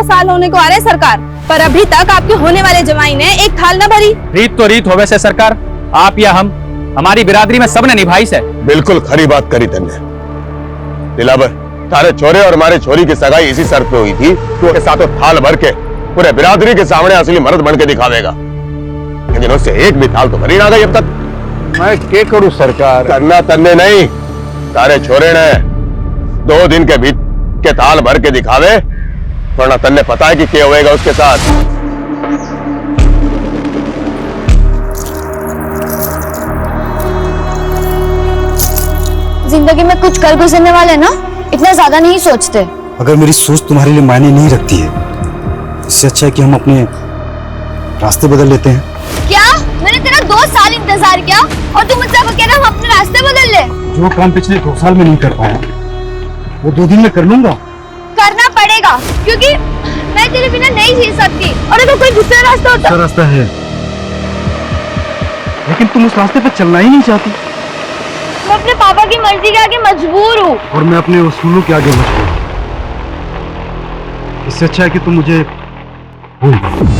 साल होने को आ रहे सरकार, पर अभी तक आपके होने वाले जमाई ने एक थाल न भरी। रीत तो रीत होवे से सरकार, आप या हम, हमारी बिरादरी में सबने निभाई से। बिल्कुल खरी बात करी तुमने दिलावर। तारे छोरे और हमारे छोरी की सगाई इसी शर्त पे हुई थी कि उसके साथों थाल भर के पूरे बिरादरी के सामने असली मर्द बन के दिखावेगा, लेकिन उससे एक भी थाल तो भरी ना गई अब तक। मैं क्या करूं सरकार? करना तन्ने नहीं, तारे छोरे ने 2 दिन के बीच के थाल भर के दिखावे, वरना तन्ने पता है कि क्या होएगा उसके साथ। जिंदगी में कुछ कर गुजरने वाले ना इतना ज्यादा नहीं सोचते। अगर मेरी सोच तुम्हारे लिए मायने नहीं रखती है, इससे अच्छा है कि हम अपने रास्ते बदल लेते हैं। क्या? मैंने तेरा 2 साल इंतजार किया और तू मुझसे कह रहा हम अपने रास्ते बदल ले? जो काम पिछले 2 साल में नहीं कर पाया वो 2 दिन में कर लूंगा। करना पड़ेगा, क्योंकि मैं तेरे बिना नहीं जी सकती। और अगर कोई दूसरा रास्ता होता। दूसरा रास्ता है, लेकिन तुम उस रास्ते पर चलना ही नहीं चाहती। मैं अपने पापा की मर्जी के आगे मजबूर हूँ। और मैं अपने उसूलों के आगे मजबूर हूँ। इससे अच्छा है कि तुम मुझे भूल जाओ।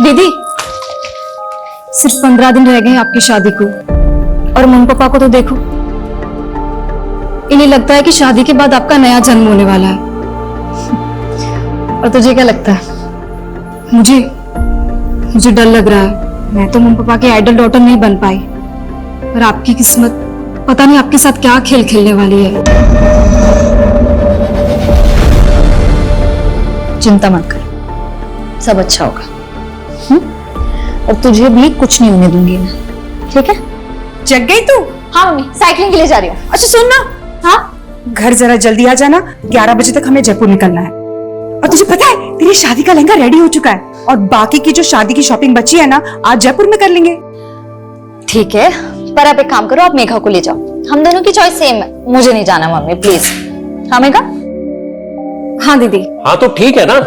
दीदी, सिर्फ 15 दिन रह गए हैं आपकी शादी को, और मम्मी पापा को तो देखो, इन्हें लगता है कि शादी के बाद आपका नया जन्म होने वाला है। और तुझे क्या लगता है? मुझे डर लग रहा है। मैं तो मम्मी पापा के आइडल डॉटर नहीं बन पाई, पर आपकी किस्मत पता नहीं आपके साथ क्या खेल खेलने वाली है। चिंता मत कर, सब अच्छा होगा। और तुझे भी कुछ नहीं होने दूंगी मैं, ठीक है? जग गई तू? हाँ मम्मी, साइकिलिंग के लिए जा रही हूँ। अच्छा सुन ना, हाँ घर जरा जल्दी आ जाना, 11 बजे तक हमें जयपुर निकलना है। और तुझे पता है तेरी शादी का लहंगा रेडी हो चुका है, और बाकी की जो शादी की शॉपिंग बची है ना, आज जयपुर में कर लेंगे। ठीक है, पर आप एक काम करो, आप मेघा को ले जाओ। हम दोनों की चॉइस सेम है, मुझे नहीं जाना मम्मी प्लीज। हाँ मेघा? हाँ दीदी। हाँ तो ठीक है ना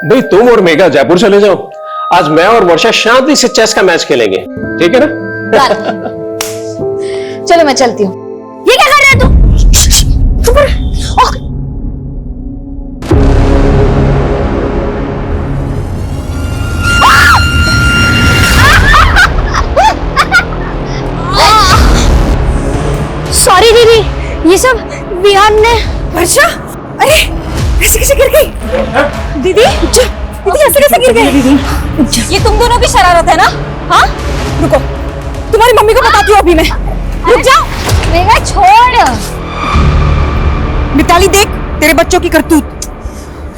भाई, तुम और मेघा जयपुर चले जाओ। आज मैं और वर्षा शांति से चेस का मैच खेलेंगे, ठीक है ना? चलो मैं चलती हूँ। ये क्या कर रहा है तू? सॉरी दीदी, ये सब विहान ने। वर्षा, अरे ऐसे कैसे गिर गई? दीदी ऐसे कैसे गिर गई? ये तुम दोनों की शरारत है ना? हाँ रुको, तुम्हारी मम्मी को बताती हूँ अभी मैं। रुक जाओ। मेघा छोड़। मिताली देख तेरे बच्चों की करतूत।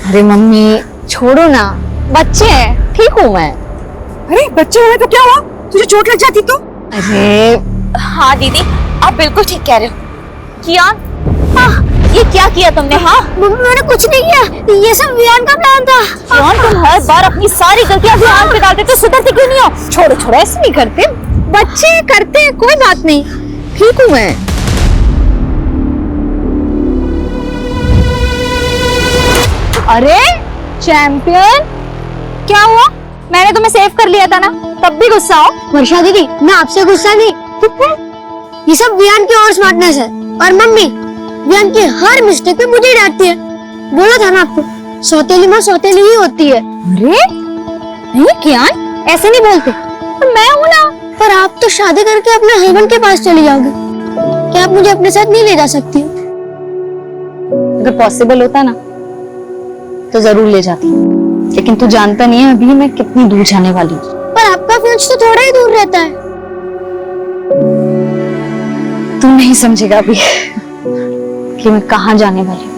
अरे मम्मी छोड़ो ना, बच्चे हैं, ठीक हूँ मैं। अरे बच्चे हुए तो क्या हुआ? तुझे चोट लग जाती तो? अरे हाँ दीदी, आप बिल्कुल ठीक कह रहे हो। कियान, ये क्या किया तुमने? हाँ मम्मी मैंने कुछ नहीं किया, ये सब विहान का प्लान था। कियान तुम हर बार अपनी सारी गलतियां विहान पे डालते, तो सुधरते क्यों नहीं हो? छोड़ो ऐसे नहीं करते, बच्चे करते हैं, कोई बात नहीं, ठीक हूँ मैं। अरे चैंपियन, क्या हुआ? मैंने तुम्हें सेव कर लिया था ना, तब भी गुस्सा हो? वर्षा दीदी, मैं आपसे गुस्सा नहीं, ये सब विहान की और स्मार्टनेस है। और मम्मी विहान की हर मिस्टेक पे मुझे डांटती है। बोला था ना आपको, सौतेली माँ सौतेली ही होती है। अरे नहीं कियान, ऐसे नहीं बोलते। पर मैं हूँ ना। पर आप तो शादी करके अपने हस्बैंड के पास चली जाओगे, क्या आप मुझे अपने साथ नहीं ले जा सकती हो? अगर पॉसिबल होता ना तो जरूर ले जाती, लेकिन तू जानता नहीं है अभी मैं कितनी दूर जाने वाली हूँ। पर आपका फ्यूज तो थोड़ा ही दूर रहता है। तू नहीं समझेगा अभी कि मैं कहाँ जाने वाली हूँ।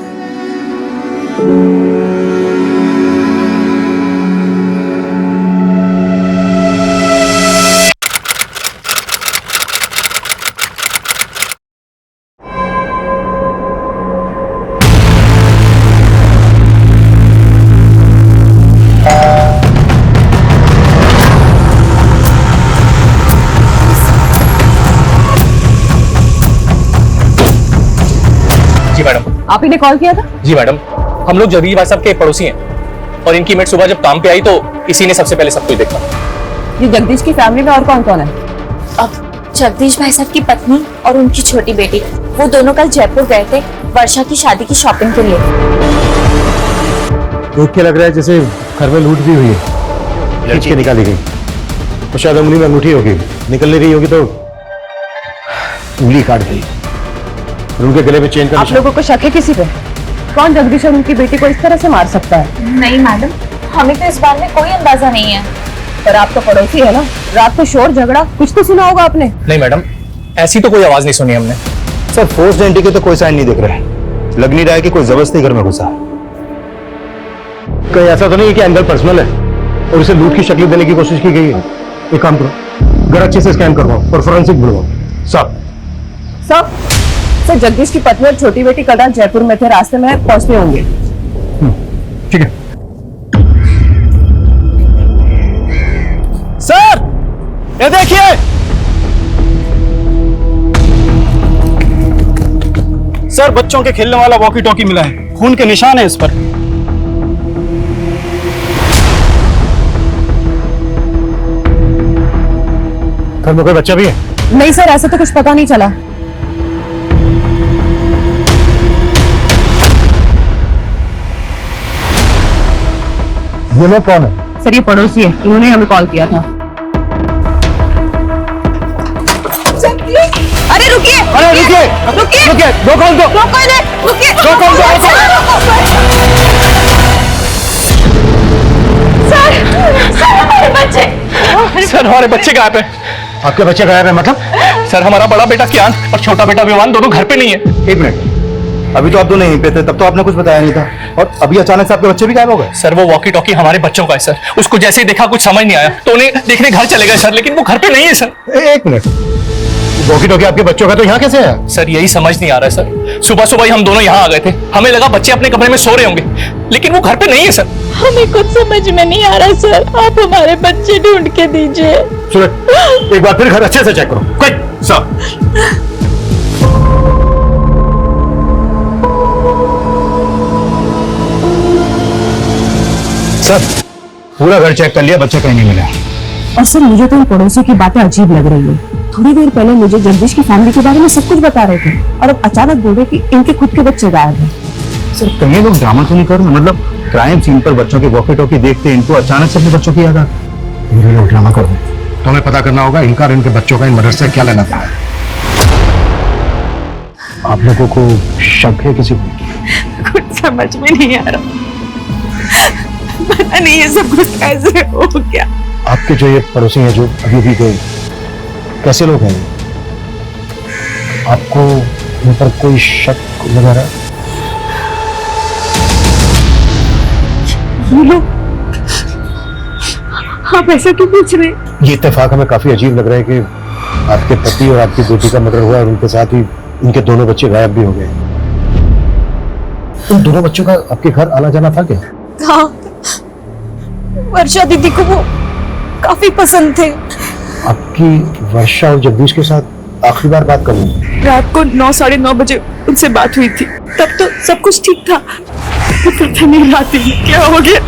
जी मैडम। आप ही ने कॉल किया था? जी मैडम, हम लोग जगदीश भाई साहब के पड़ोसी हैं और इनकी मेट सुबह जब काम पे आई तो इसी ने सबसे पहले सब कुछ देखा। ये जगदीश की फैमिली में और कौन कौन है? अब जगदीश भाई साहब की पत्नी और उनकी छोटी बेटी, वो दोनों कल जयपुर गए थे वर्षा की शादी की शॉपिंग के लिए। देख के लग रहा है जैसे घर में लूट भी हुई है, खींच के निकाली गई। तो शायद उंगली में अंगूठी होगी, निकलने रही होगी तो उंगली काट गई और उनके गले में चेन का आप लोगों को शक है किसी पे? कौन जगदीश और उनकी बेटी को इस तरह से मार सकता है? नहीं मैडम, हमें तो इस बारे में कोई अंदाजा नहीं है। पर आप तो पड़ोसी है ना, रात को शोर झगड़ा कुछ तो सुना होगा आपने। नहीं मैडम, ऐसी तो कोई आवाज नहीं सुनी हमने। सर फोर्स्ड एंट्री के तो कोई साइन नहीं दिख रहे, लग नहीं रहा है कि कोई जबरदस्ती घर में घुसा। कहीं ऐसा तो नहीं है कि एंगल पर्सनल है और इसे लूट की शक्ल देने की कोशिश की गई है? एक काम करो, घर अच्छे से स्कैन करवाओ और फोरेंसिक बुलवाओ। सब सर, जगदीश की पत्नी और छोटी बेटी कल रात जयपुर में थे, रास्ते में पहुंचते होंगे। ठीक है सर, ये देखिए, सर बच्चों के खेलने वाला वॉकी टॉकी मिला है, खून के निशान है इस पर। घर में कोई बच्चा भी है? नहीं सर, ऐसा तो कुछ पता नहीं चला। ये लोग कौन है? सर ये पड़ोसी है, इन्होंने हमें कॉल किया था। अरे रुकिए, रुकिए, दो कॉल दो, रुकिए, दो कॉल दो। सर हमारे बच्चे गायब है। आपके बच्चे गायब है मतलब? सर हमारा बड़ा बेटा कियान और छोटा बेटा विवान दोनों घर पे नहीं है। एक मिनट, अभी तो आप दोनों यहीं पे थे, तब तो आपने कुछ बताया नहीं था और अभी अचानक से आपके बच्चे भी गायब हो गए? सर वो वॉकी टॉकी हमारे बच्चों का है सर, उसको जैसे ही देखा कुछ समझ नहीं आया तो उन्हें देखने घर चले गए सर, लेकिन वो घर पे नहीं है सर। एक मिनट, वॉकी टॉकी आपके बच्चों का तो यहाँ कैसे है? सर यही समझ नहीं आ रहा है सर, सुबह सुबह ही हम दोनों यहाँ आ गए थे, हमें लगा बच्चे अपने कमरे में सो रहे होंगे, लेकिन वो घर पे नहीं है सर। हमें कुछ समझ में नहीं आ रहा सर, आप हमारे बच्चे ढूंढ के दीजिए। सुनो, एक बार फिर घर अच्छे से चेक करो। Quick sir. सर पूरा घर चेक कर लिया, बच्चा कहीं नहीं मिला। और सर मुझे तो इन पड़ोसियों की बातें अजीब लग रही है। थोड़ी देर पहले मुझे जगदीश की फैमिली के बारे में सब कुछ बता रहे थे और अब अचानक बोल रहे कि इनके खुद के बच्चे गायब हैं। सर कहीं लोग ड्रामा तो नहीं कर रहे? मतलब क्राइम सीन पर बच्चों के वॉकी टॉकी देखते इनको अचानक से अपने बच्चों की याद आती। ये लोग ड्रामा कर रहे हैं, तो हमें पता करना होगा इनका और इनके बच्चों का इन मर्डर से क्या लेना था। आप लोगों को शक है किसी को? कुछ समझ में नहीं आ रहा, पता नहीं ये सब कुछ कैसे हो गया। आपके जो ये पड़ोसी हैं जो अभी भी गए, कैसे लोग हैं? आपको इन पर कोई शक लगा रहा है? ये लोग, आप ऐसा क्यों पूछ रहे? ये इत्तेफाक हमें काफी अजीब लग रहा है कि आपके पति और आपकी बेटी का मर्डर हुआ और उनके साथ ही उनके दोनों बच्चे गायब भी हो गए। उन दोनों बच्चों का आपके घर आना जाना था क्या? हाँ, वर्षा दीदी को वो काफी पसंद थे। आपकी वर्षा और जगदीश के साथ आखिरी बार बात करूँ? रात को 9, साढ़े 9 बजे उनसे बात हुई थी, तब तो सब कुछ ठीक था। पता नहीं रात में क्या हो गया।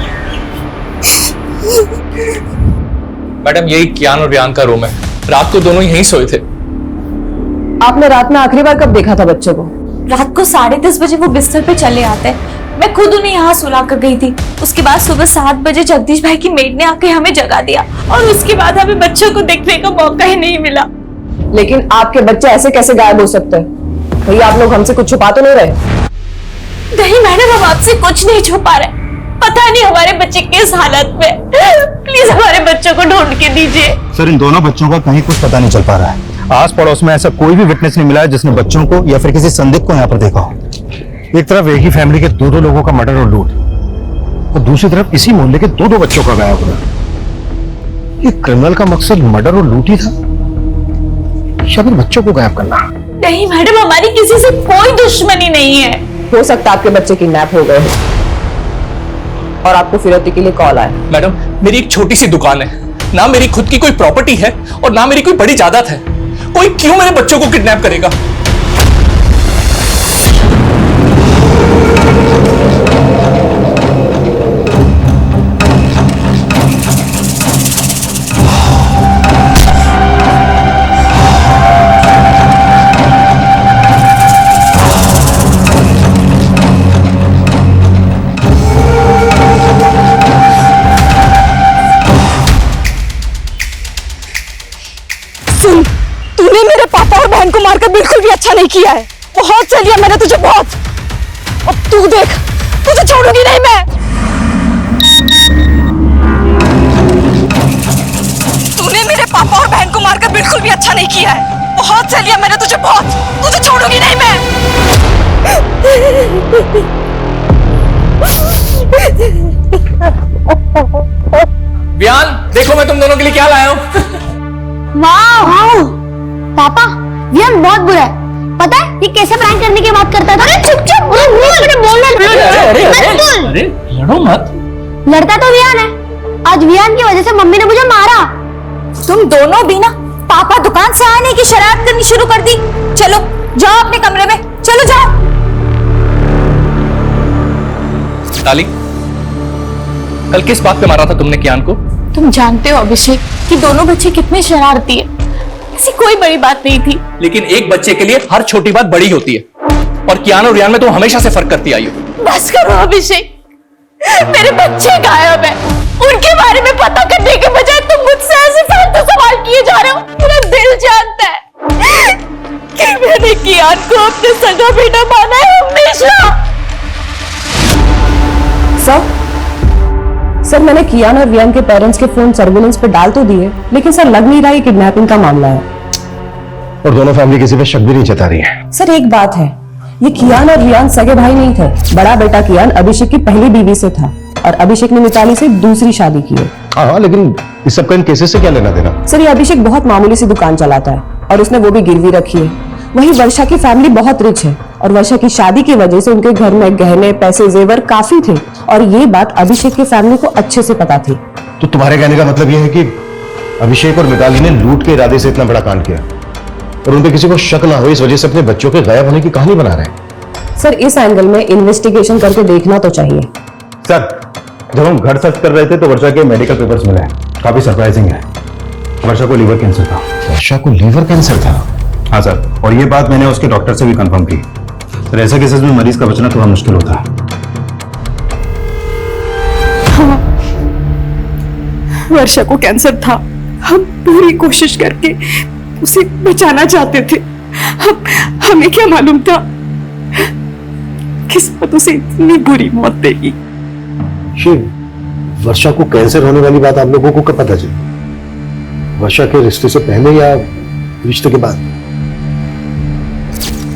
मैडम यही कियान और वियान का रूम है, रात को दोनों यहीं सोए थे। आपने रात में आखिरी बार कब देखा था बच्चों को? रात को 10:30 बजे वो बिस्तर पे चले आते, मैं खुद उन्हें यहाँ सुला कर गई थी। उसके बाद सुबह 7 बजे जगदीश भाई की मेड ने आके हमें जगा दिया और उसके बाद हमें बच्चों को देखने का मौका ही नहीं मिला। लेकिन आपके बच्चे ऐसे कैसे गायब हो सकते हैं? भैया आप लोग हमसे कुछ छुपा तो नहीं रहे? नहीं मैडम, हम आपसे कुछ नहीं छुपा रहे, पता नहीं हमारे बच्चे किस हालत में, प्लीज हमारे बच्चों को ढूंढ के दीजिए। सर इन दोनों बच्चों का कहीं कुछ पता नहीं चल पा रहा है। आस पड़ोस में ऐसा कोई भी विटनेस नहीं मिला है जिसने बच्चों को या फिर किसी संदिग्ध को यहाँ पर देखा हो। एक तरफ एक ही फैमिली के दो लोगों का मर्डर और लूट, और दूसरी तरफ इसी मोहल्ले के दो बच्चों का गायब होना। ये क्रिमिनल का मकसद मर्डर और लूट ही था या फिर बच्चों को गायब करना? नहीं मैडम, हमारी किसी से कोई दुश्मनी नहीं है। हो सकता है आपके बच्चे किडनैप हो गए और आपको फिरौती के लिए कॉल आया। मैडम मेरी एक छोटी सी दुकान है, ना मेरी खुद की कोई प्रॉपर्टी है और ना मेरी कोई बड़ी जायदाद है, कोई क्यों मेरे बच्चों को किडनैप करेगा? बिल्कुल भी अच्छा नहीं किया है। बहुत सह लिया मैंने तुझे, बहुत। अब तू देख, तुझे छोड़ूंगी नहीं मैं। तूने मेरे पापा और बहन को मारकर बिल्कुल भी अच्छा नहीं किया है। बहुत सह लिया मैंने तुझे, बहुत। तुझे छोड़ूंगी नहीं मैं। वियान, देखो मैं तुम दोनों के लिए क्या लाया हूँ। वाह पापा, विहान बहुत बुरा है। पता है ये कैसे प्रैंक करने की बात करता था? अरे चुप चुप, बोलना अरे लड़ो मत। लड़ता तो विहान है। आज विहान की वजह से मम्मी ने मुझे मारा। तुम दोनों भी ना पापा दुकान से आने की शरारत करनी शुरू कर दी। चलो जाओ अपने कमरे में, चलो जाओ। ताली, कल किस बात पे मारा था तुमने कियान को? तुम जानते हो अभिषेक कि दोनों बच्चे कितने शरारती है। ऐसी कोई बड़ी बात नहीं थी। लेकिन एक बच्चे के लिए हर छोटी बात बड़ी होती है, और कियान और रियान में तुम हमेशा से फर्क करती आई हो। बस करो अभिषेक, मेरे बच्चे गायब है। उनके बारे में पता करने के बजाय तुम मुझसे ऐसे फालतू सवाल किए जा रहे हो। मेरा दिल जानता है कि मैंने कियान को अपने सगा बेटा माना है हमेशा। सर मैंने कियान और विहान के पेरेंट्स के फोन सर्विलेंस पे डाल तो दिए, लेकिन सर लग नहीं रहा ये किडनैपिंग का मामला है। और दोनों फैमिली किसी पे शक भी नहीं जता रही है। सर एक बात है, ये कियान और विहान सगे भाई नहीं थे। बड़ा बेटा कियान अभिषेक की पहली बीवी से था और अभिषेक ने मिताली से दूसरी शादी की है। हाँ, लेकिन इस सब का इन केसेस से क्या लेना देना? सर ये अभिषेक बहुत मामूली सी दुकान चलाता है और उसने वो भी गिरवी रखी है। वहीं वर्षा की फैमिली बहुत रिच है और वर्षा की शादी की वजह से उनके घर में गहने, पैसे, जेवर काफी थे और ये बात अभिषेक की फैमिली को अच्छे से पता थी। तो तुम्हारे कहने का मतलब यह है कि अभिषेक और मिताली ने लूट के इरादे से इतना बड़ा कांड किया और उन पे किसी को शक ना हो इस वजह से अपने बच्चों के गायब होने की कहानी बना रहे हैं? सर इस एंगल में इन्वेस्टिगेशन करके देखना तो चाहिए। सर, जब हम घर सर्च कर रहे थे तो वर्षा के मेडिकल पेपर्स मिले हैं, काफी सरप्राइजिंग है। वर्षा को लीवर कैंसर था। वर्षा को लीवर कैंसर था? हाँ सर, और ये बात मैंने उसके डॉक्टर से भी कंफर्म की। सर ऐसे केसेस में मरीज का बचना थोड़ा मुश्किल होता है। वर्षा को कैंसर था। हम पूरी कोशिश करके उसे बचाना चाहते थे। हमें क्या मालूम था किस्मत उसे इतनी बुरी मौत देगी। वर्षा को कैंसर होने वाली बात आप लोगों को कब पता चली? वर्षा के रिश्ते से पहले या रिश्ते के बाद?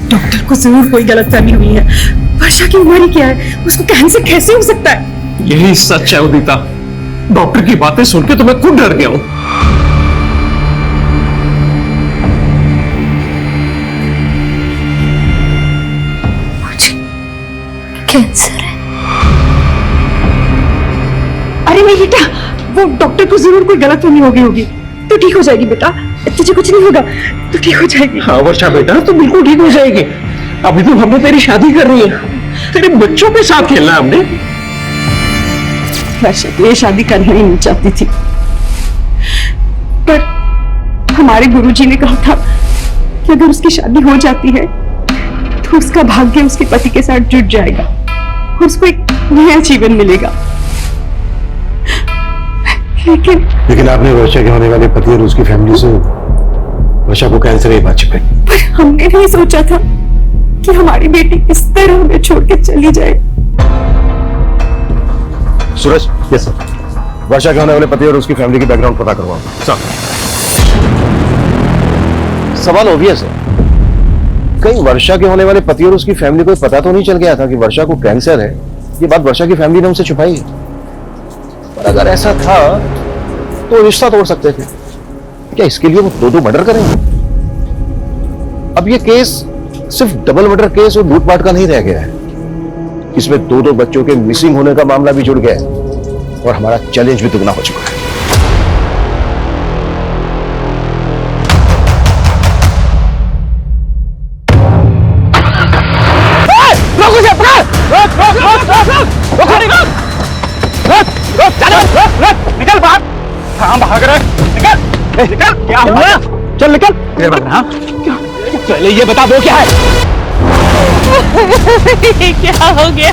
डॉक्टर को जरूर कोई गलतफहमी हुई है। वर्षा की उम्र क्या है, उसको कैंसर कैसे हो सकता है? यही सच है उदिता। डॉक्टर की बातें सुन के तो मैं खुद डर गया हूं। कैंसर है। अरे नहीं बेटा, वो डॉक्टर को जरूर कोई गलतफहमी हो गई होगी। तो ठीक हो जाएगी बेटा, तुझे कुछ नहीं होगा, तो ठीक हो जाएगी। हाँ वर्षा बेटा, तो बिल्कुल ठीक हो जाएगी। अभी तो हमने तेरी शादी कर रही है, तेरे बच्चों के साथ खेलना है हमने। वर्षा तो ये शादी करना ही नहीं चाहती थी, पर हमारे गुरुजी ने कहा था कि अगर उसकी शादी हो जाती है तो उसका भाग्य उसके पति के साथ जुड़ जाएगा और उसको एक नया जीवन मिलेगा। लेकिन आपने वर्षा के होने वाले पति और उसकी फैमिली से वर्षा को कैंसर की बात छिपाई। पर हमने नहीं सोचा था कि हमारी बेटी इस तरह हमें छोड़ के चली जाए। सूरज, यस सर, वर्षा के होने वाले पति और उसकी फैमिली की बैकग्राउंड पता करवाओ। सर, सवाल ऑब्वियस है, कहीं वर्षा के होने वाले पति और उसकी फैमिली को पता तो नहीं चल गया था कि वर्षा को कैंसर है? ये बात वर्षा की फैमिली ने उनसे छुपाई है। पर अगर ऐसा था तो रिश्ता तोड़ सकते थे। क्या इसके लिए वो दो मर्डर करेंगे? अब ये केस सिर्फ डबल मर्डर केस और लूटपाट का नहीं रह गया है, इसमें दो बच्चों के मिसिंग होने का मामला भी जुड़ गया है और हमारा चैलेंज भी दुगना हो चुका है। निकल बाहर। हाँ भाग रहा है, निकल निकल। क्या हुआ? चल निकल। हाँ पहले ये बता वो क्या है? क्या हो गया?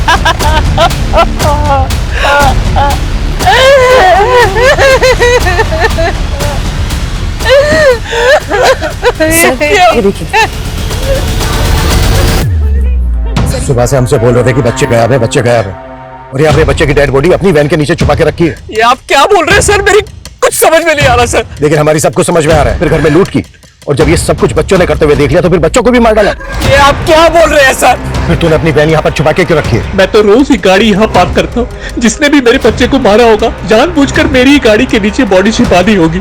ये देखिए, सुबह से हमसे बोल रहे थे कि बच्चे गायब है, बच्चे गायब है, और ये आपने बच्चे की डेड बॉडी अपनी वैन के नीचे छुपा के रखी है। ये आप क्या बोल रहे हैं सर? मेरी कुछ समझ में नहीं आ रहा सर। लेकिन हमारी सबको समझ में आ रहा है, फिर घर में लूट की, और जब ये सब कुछ बच्चों ने करते हुए देख लिया तो फिर बच्चों को भी मार डाला। ये आप क्या बोल रहे हैं सर? फिर तूने अपनी वैन यहाँ पर छुपा के क्यों रखी है? मैं तो रोज ही गाड़ी यहाँ पार्क करता हूँ। जिसने भी मेरे बच्चे को मारा होगा जानबूझकर मेरी ही गाड़ी के नीचे बॉडी छिपा दी होगी।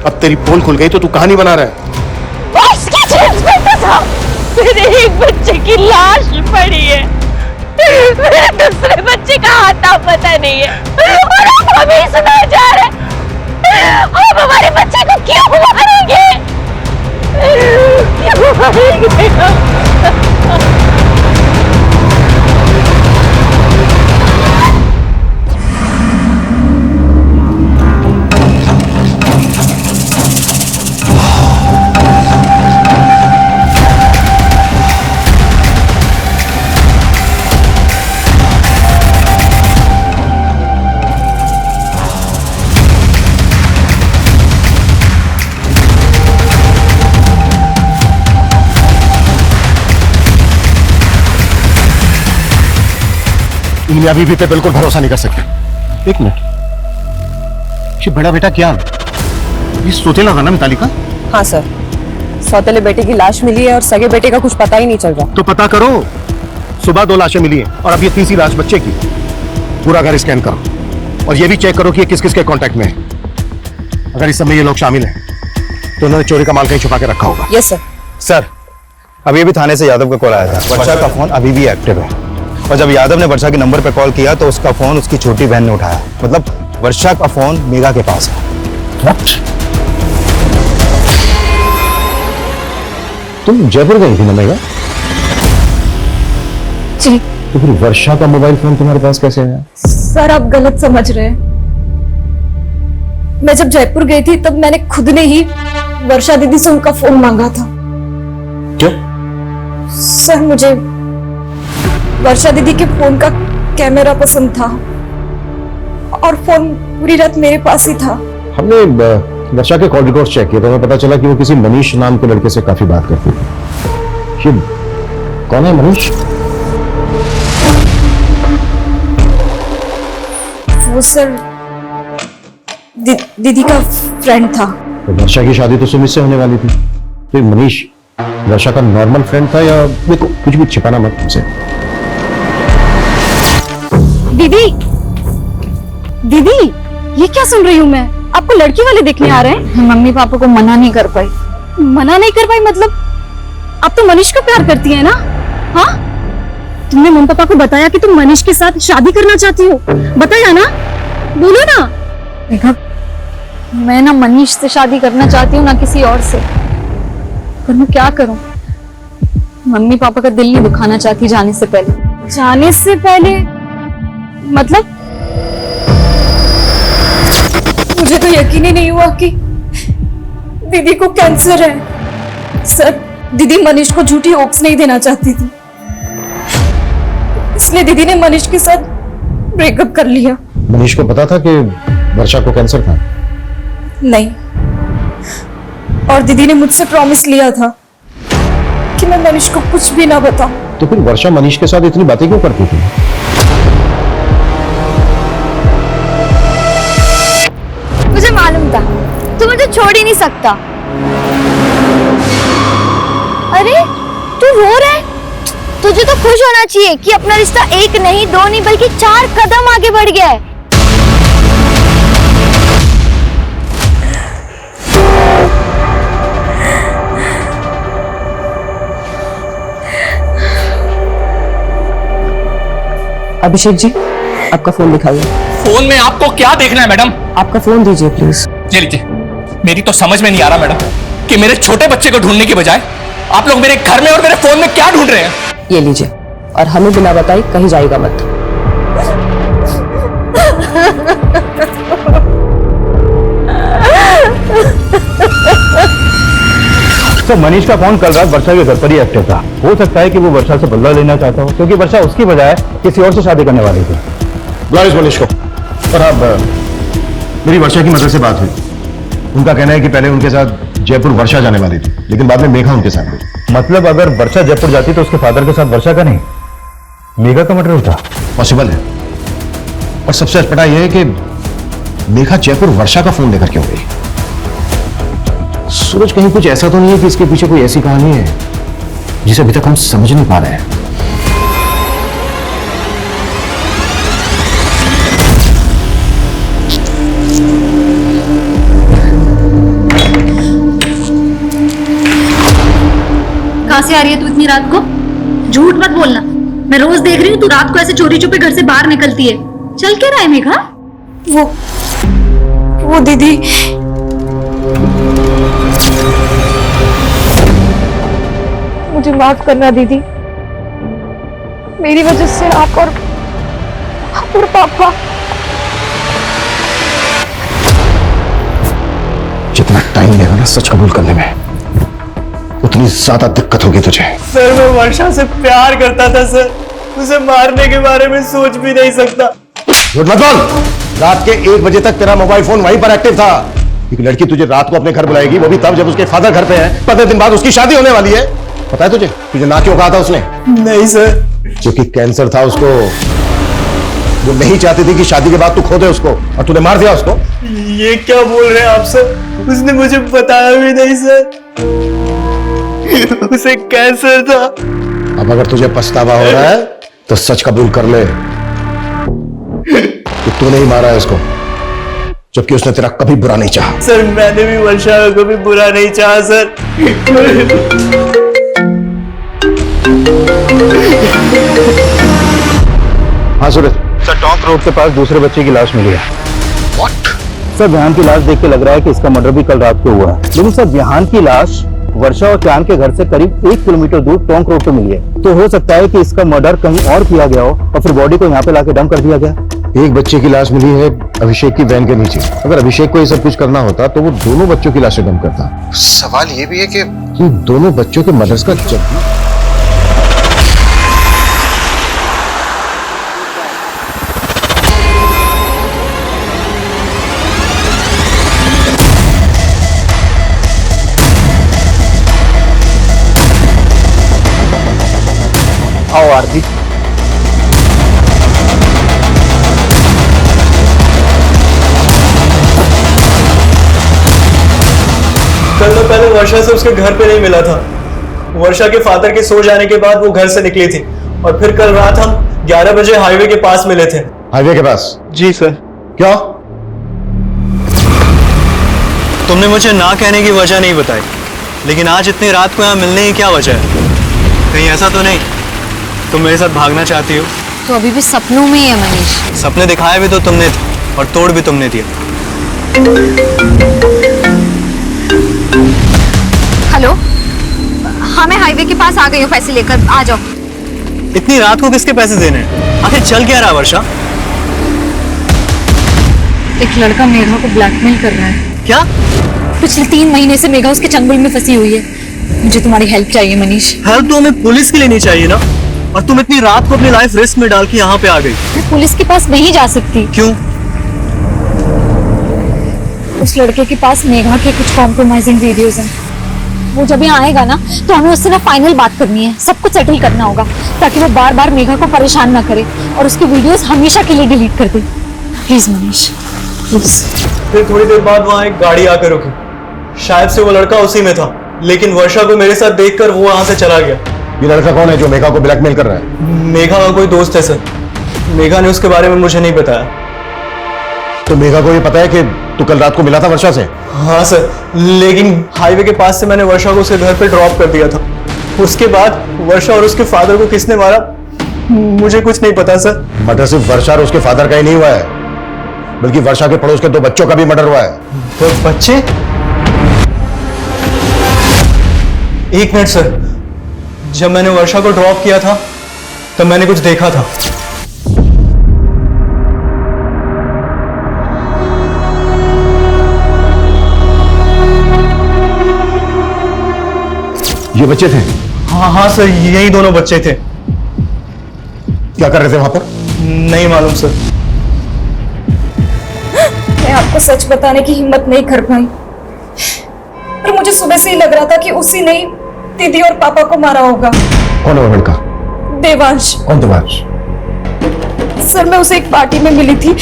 अब तेरी पोल खुल गई तो तू कहानी बना रहा है। उसकी जेब में था मेरे एक बच्चे की लाश पड़ी है, मेरे दूसरे बच्चे का आता पता नहीं है, और अब हमें सुनाया जा रहा है आप हमारे बच्चे को क्यों मारेंगे? क्यों मारेंगे? इन अभी भी पे बिल्कुल भरोसा नहीं कर सकते। एक मिनट, ये बड़ा बेटा क्या ये सौतेला था ना मिताली का? हाँ सर, सौतेले बेटे की लाश मिली है और सगे बेटे का कुछ पता ही नहीं चल रहा। तो पता करो। सुबह 2 लाशें मिली हैं और अब ये तीसरी लाश बच्चे की। पूरा घर स्कैन करो और ये भी चेक करो कि ये किस किस के कांटेक्ट में है। अगर इस समय ये लोग शामिल हैं तो उन्होंने चोरी का माल कहीं छुपा के रखा होगा। Yes sir. सर, अभी भी थाने से यादव का कॉल आया था। वर्षा का फोन अभी भी एक्टिव है, और जब यादव ने वर्षा के नंबर पे कॉल किया तो उसका फोन उसकी छोटी बहन ने उठाया। मतलब वर्षा का फोन मेघा के पास है। What? तुम जयपुर गई थी ना मेघा? जी तो फिर वर्षा का मोबाइल फोन तुम्हारे पास कैसे आया? सर, आप गलत समझ रहे हैं। मैं जब जयपुर गई थी तब मैंने खुद ने ही वर्षा दीदी से उनका फोन मांगा था। क्यों? सर, मुझे वर्षा दीदी के फोन का कैमरा पसंद था और फोन पूरी रात मेरे पास ही था। हमने वर्षा के कॉल रिकॉर्ड चेक किए तो हमें पता चला कि वो किसी मनीष नाम के लड़के से काफी बात करती थी। ये कौन है मनीष? वो सर दीदी का फ्रेंड था। तो वर्षा की शादी तो सुमित से होने वाली थी, तो मनीष वर्षा का नॉर्मल फ्रेंड था या देखो कुछ भी छिपाना मत हमसे। दीदी, दीदी, ये क्या सुन रही हूँ मैं? आपको लड़की वाले देखने आ रहे हैं? मम्मी पापा को मना नहीं कर पाई। मना नहीं कर पाई मतलब? आप तो मनीष को प्यार करती है ना? हाँ, तुमने मम्मी पापा को बताया कि तुम मनीष के साथ शादी करना चाहती हो? बताया ना? बोलो ना। देखा, मैं ना मनीष से शादी करना चाहती हूँ ना किसी और से। पर मैं क्या करूँ? मम्मी पापा का दिल नहीं दुखाना चाहती जाने से पहले। जाने से पहले मतलब? मुझे तो यकीन ही नहीं हुआ कि दीदी को कैंसर है। सर, दीदी मनीष को झूठी होप्स नहीं देना चाहती थी, इसलिए दीदी ने मनीष के साथ ब्रेकअप कर लिया। मनीष को पता था कि वर्षा को कैंसर था? नहीं, और दीदी ने मुझसे प्रॉमिस लिया था कि मैं मनीष को कुछ भी ना बताऊं। तो फिर वर्षा मनीष के साथ इतनी बातें क्यों करती थी? मुझे मालूम था तू मुझे छोड़ ही नहीं सकता। अरे तू रो रहा है? तुझे तो खुश होना चाहिए कि अपना रिश्ता 1 नहीं 2 नहीं बल्कि 4 कदम आगे बढ़ गया है। अभिषेक जी, आपका फोन दिखाइए। फोन में आपको क्या देखना है मैडम? आपका फोन दीजिए प्लीज। ये लीजिए। मेरी तो समझ में नहीं आ रहा मैडम कि मेरे छोटे बच्चे को ढूंढने की बजाय आप लोग मेरे घर में और मेरे फोन में क्या ढूंढ रहे हैं? ये लीजिए, और हमें बिना बताए कहीं जाएगा मत। तो मनीष का फोन कल रात वर्षा के घर पर ही एक्टिव था। हो सकता है कि वो वर्षा से बदला लेना चाहता हो, क्योंकि वर्षा उसकी बजाय किसी और से शादी करने वाली थी। बुलाओ इस मनीष को। और अब मेरी वर्षा की मदद से बात हुई। उनका कहना है कि पहले उनके साथ जयपुर वर्षा जाने वाली थी, लेकिन बाद में मेघा उनके साथ गई। मतलब अगर वर्षा जयपुर जाती तो उसके फादर के साथ वर्षा का नहीं? मेघा का मर्डर होता? पॉसिबल है। और सबसे अटपटा यह है कि मेघा जयपुर वर्षा का फोन लेकर क्यों गई? सूरज, कहीं कुछ ऐसा तो नहीं है कि इसके पीछे कोई ऐसी कहानी है जिसे अभी तक हम समझ नहीं पा रहे हैं? कहाँ से आ रही है तू इतनी रात को? झूठ मत बोलना। मैं रोज देख रही हूँ तू रात को ऐसे चोरी छुपे घर से बाहर निकलती है। चल क्या रहा है मेघा? वो दीदी, मुझे माफ करना दीदी। मेरी वजह से आप और पापा। जितना टाइम लेगा ना सच कबूल करने में, उतनी ज्यादा दिक्कत होगी तुझे। सर मैं वर्षा से प्यार करता था सर, उसे मारने के बारे में सोच भी नहीं सकता। झूठ मत बोल। रात के 1 बजे तक तेरा मोबाइल फोन वहीं पर एक्टिव था। एक लड़की तुझे रात को अपने घर बुलाएगी, वो भी तब जब उसके फादर घर पे हैं। 15 दिन बाद उसकी शादी होने वाली है। पता है तुझे ना क्यों कहा था उसने? नहीं सर। क्योंकि कैंसर था उसको। वो नहीं चाहती थी कि शादी के बाद तू खो दे उसको, और तूने मार दिया उसको। ये क्या बोल रहे हैं आप सर? उसने मुझे बताया भी नहीं सर। उसे कैंसर था। अब अगर तुझे पछतावा हो रहा है तो सच कबूल कर ले कि तूने ही मारा है उसको, जबकि उसने तेरा कभी बुरा नहीं चाहा। सर मैंने भी वर्षा का कभी बुरा नहीं चाहा सर। हाँ सूरज सर, टॉन्क रोड के पास दूसरे बच्चे की लाश मिली है। सर विहान की लाश देख के लग रहा है कि इसका मर्डर भी कल रात को हुआ है, लेकिन सर विहान की लाश वर्षा और चांद के घर से करीब 1 किलोमीटर दूर टोंक रोड पे मिली है। तो हो सकता है कि इसका मर्डर कहीं और किया गया हो और फिर बॉडी को यहाँ पे लाके डंप कर दिया गया। एक बच्चे की लाश मिली है अभिषेक की वैन के नीचे। अगर अभिषेक को ये सब कुछ करना होता तो वो दोनों बच्चों की लाशें डंप करता। सवाल ये भी है कि दोनों बच्चों के मदर्स का जब आओ आरती। कल तो पहले वर्षा से उसके घर पे नहीं मिला था। वर्षा के फादर के सो जाने के बाद वो घर से निकली थी, और फिर कल रात हम 11 बजे हाईवे के पास मिले थे। हाईवे के पास? जी सर। क्या? तुमने मुझे ना कहने की वजह नहीं बताई, लेकिन आज इतनी रात को यहाँ मिलने की क्या वजह है? कहीं ऐसा तो नहीं तुम मेरे साथ भागना चाहती हो? तो अभी भी सपनों में ही है मनीष। सपने दिखाए भी तो तुमने थे और तोड़ भी तुमने दिया। हेलो, हाँ मैं हाईवे के पास आ गई हूँ, पैसे लेकर आ जाओ। इतनी रात को किसके पैसे देने हैं? आखिर चल क्या रहा वर्षा? एक लड़का मेघा को ब्लैकमेल कर रहा है। क्या? पिछले 3 महीने से मेघा उसके चंगुल में फंसी हुई है। मुझे तुम्हारी हेल्प चाहिए मनीष। हेल्प तो हमें पुलिस के लिए नहीं चाहिए ना, और तुम इतनी रात को अपनी लाइफ रिस्क में डाल के यहाँ पे आ गई। मैं पुलिस के पास नहीं जा सकती। क्यों? उस लड़के के पास मेघा के कुछ कॉम्प्रोमाइजिंग वीडियोस हैं। वो जब यहाँ आएगा ना तो हमें उससे ना फाइनल बात करनी है, सब कुछ सेटल करना होगा, ताकि वो बार बार मेघा को परेशान ना करे और उसके वीडियोस हमेशा के लिए डिलीट कर दे। Please Manish, please. फिर थोड़ी देर बाद वहां एक गाड़ी आकर रुकी। शायद से वो लड़का उसी में था, लेकिन वर्षा को मेरे साथ देखकर वो वहां से चला गया। ये लड़का कौन है जो मेघा को ब्लैकमेल कर रहा है? मेघा का कोई दोस्त है सर। मेघा ने उसके बारे में मुझे नहीं बताया। तो मेघा को ये पता है कि तू कल रात को मिला था वर्षा से? हाँ सर, लेकिन हाईवे के पास से मैंने वर्षा को उसके घर पे ड्रॉप कर दिया था। उसके बाद वर्षा और उसके फादर को किसने मारा मुझे कुछ नहीं पता सर। मर्डर सिर्फ वर्षा और उसके फादर का ही नहीं हुआ है, बल्कि वर्षा के पड़ोस के 2 बच्चों का भी मर्डर हुआ है। तो बच्चे? एक मिनट सर, जब मैंने वर्षा को ड्रॉप किया था तब मैंने कुछ देखा था। ये बच्चे थे? हाँ सर, यही दोनों बच्चे थे। क्या कर रहे थे वहां पर? नहीं मालूम सर। मैं आपको सच बताने की हिम्मत नहीं कर पाई, पर मुझे सुबह से ही लग रहा था कि उसी ने दीदी और पापा को मारा होगा। कौन है वो लड़का? देवांश। कौन देवांश? सर मैं उसे एक पार्टी में मिली थी,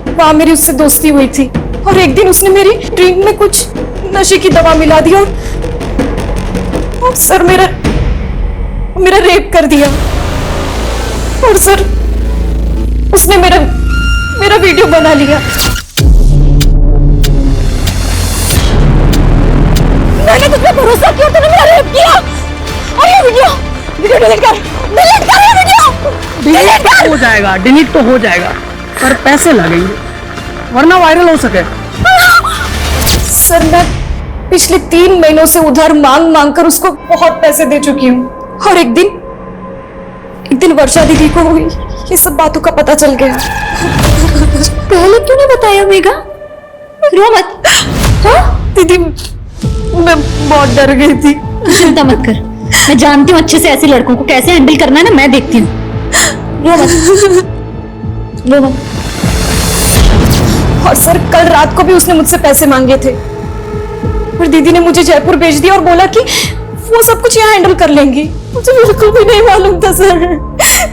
वहां मेरी उससे दोस्ती हुई थी और एक दिन उसने मेरी ड्रिंक में कुछ नशे की दवा मिला दी और सर मेरा रेप कर दिया। और सर उसने मेरा वीडियो बना लिया। मैंने तुझ पे भरोसा किया, तूने मेरा रेप किया। और ये वीडियो डिलीट कर ये वीडियो। डिलीट हो जाएगा, डिलीट तो हो जाएगा, पर पैसे लगेंगे वरना वायरल हो सके। सर मैं पिछले 3 महीनों से उधार मांग कर उसको बहुत पैसे दे चुकी हूँ और एक दिन वर्षा दीदी को ये सब बातों का पता चल गया। पहले क्यों नहीं बताया मेघा? रो मत। हाँ? दीदी मैं बहुत डर गई थी। चिंता मत कर, मैं जानती हूँ अच्छे से ऐसे लड़कों को कैसे हैंडल करना है ना, मैं देखती हूँ। रो मत। और सर कल रात को भी उसने मुझसे पैसे मांगे थे और दीदी ने मुझे जयपुर भेज दिया और बोला कि वो सब कुछ यहाँ हैंडल कर लेंगी। मुझे बिल्कुल भी नहीं मालूम था सर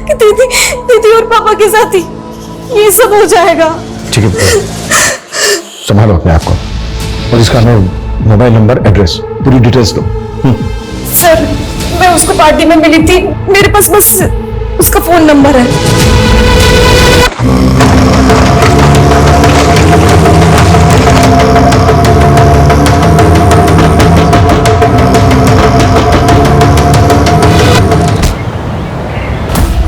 कि दीदी और पापा के साथ ही ये सब हो जाएगा। ठीक है, संभालो अपने आप को और इसका मोबाइल नंबर, एड्रेस, पूरी डिटेल्स दो। सर मैं उसको पार्टी में मिली थी, मेरे पास बस उसका फोन नंबर है।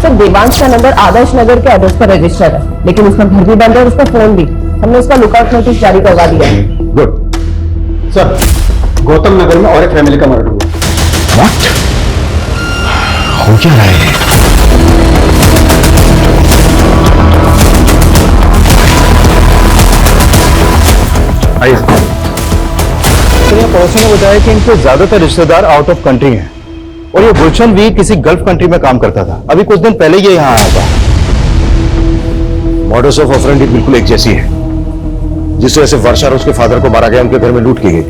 सर देवांश का नंबर आदर्श नगर के एड्रेस पर रजिस्टर्ड है, लेकिन उसका घर भी बंद है और उसका फोन भी। हमने उसका लुकआउट नोटिस जारी करवा दिया है। गुड सर, गौतम नगर में और एक फैमिली का मर्डर हुआ। व्हाट? हो क्या रहा है? आइए। तो यहाँ पड़ोसी ने बताया कि इनके ज्यादातर रिश्तेदार आउट ऑफ कंट्री हैं और ये गुलशन भी किसी गल्फ कंट्री में काम करता था। अभी कुछ दिन पहले ये यहाँ आया था। मॉडस ऑफ ऑपरेंडी बिल्कुल एक जैसी है। जिस तरह से वर्षा और उसके फादर को मारा गया, उनके घर में लूट की गई।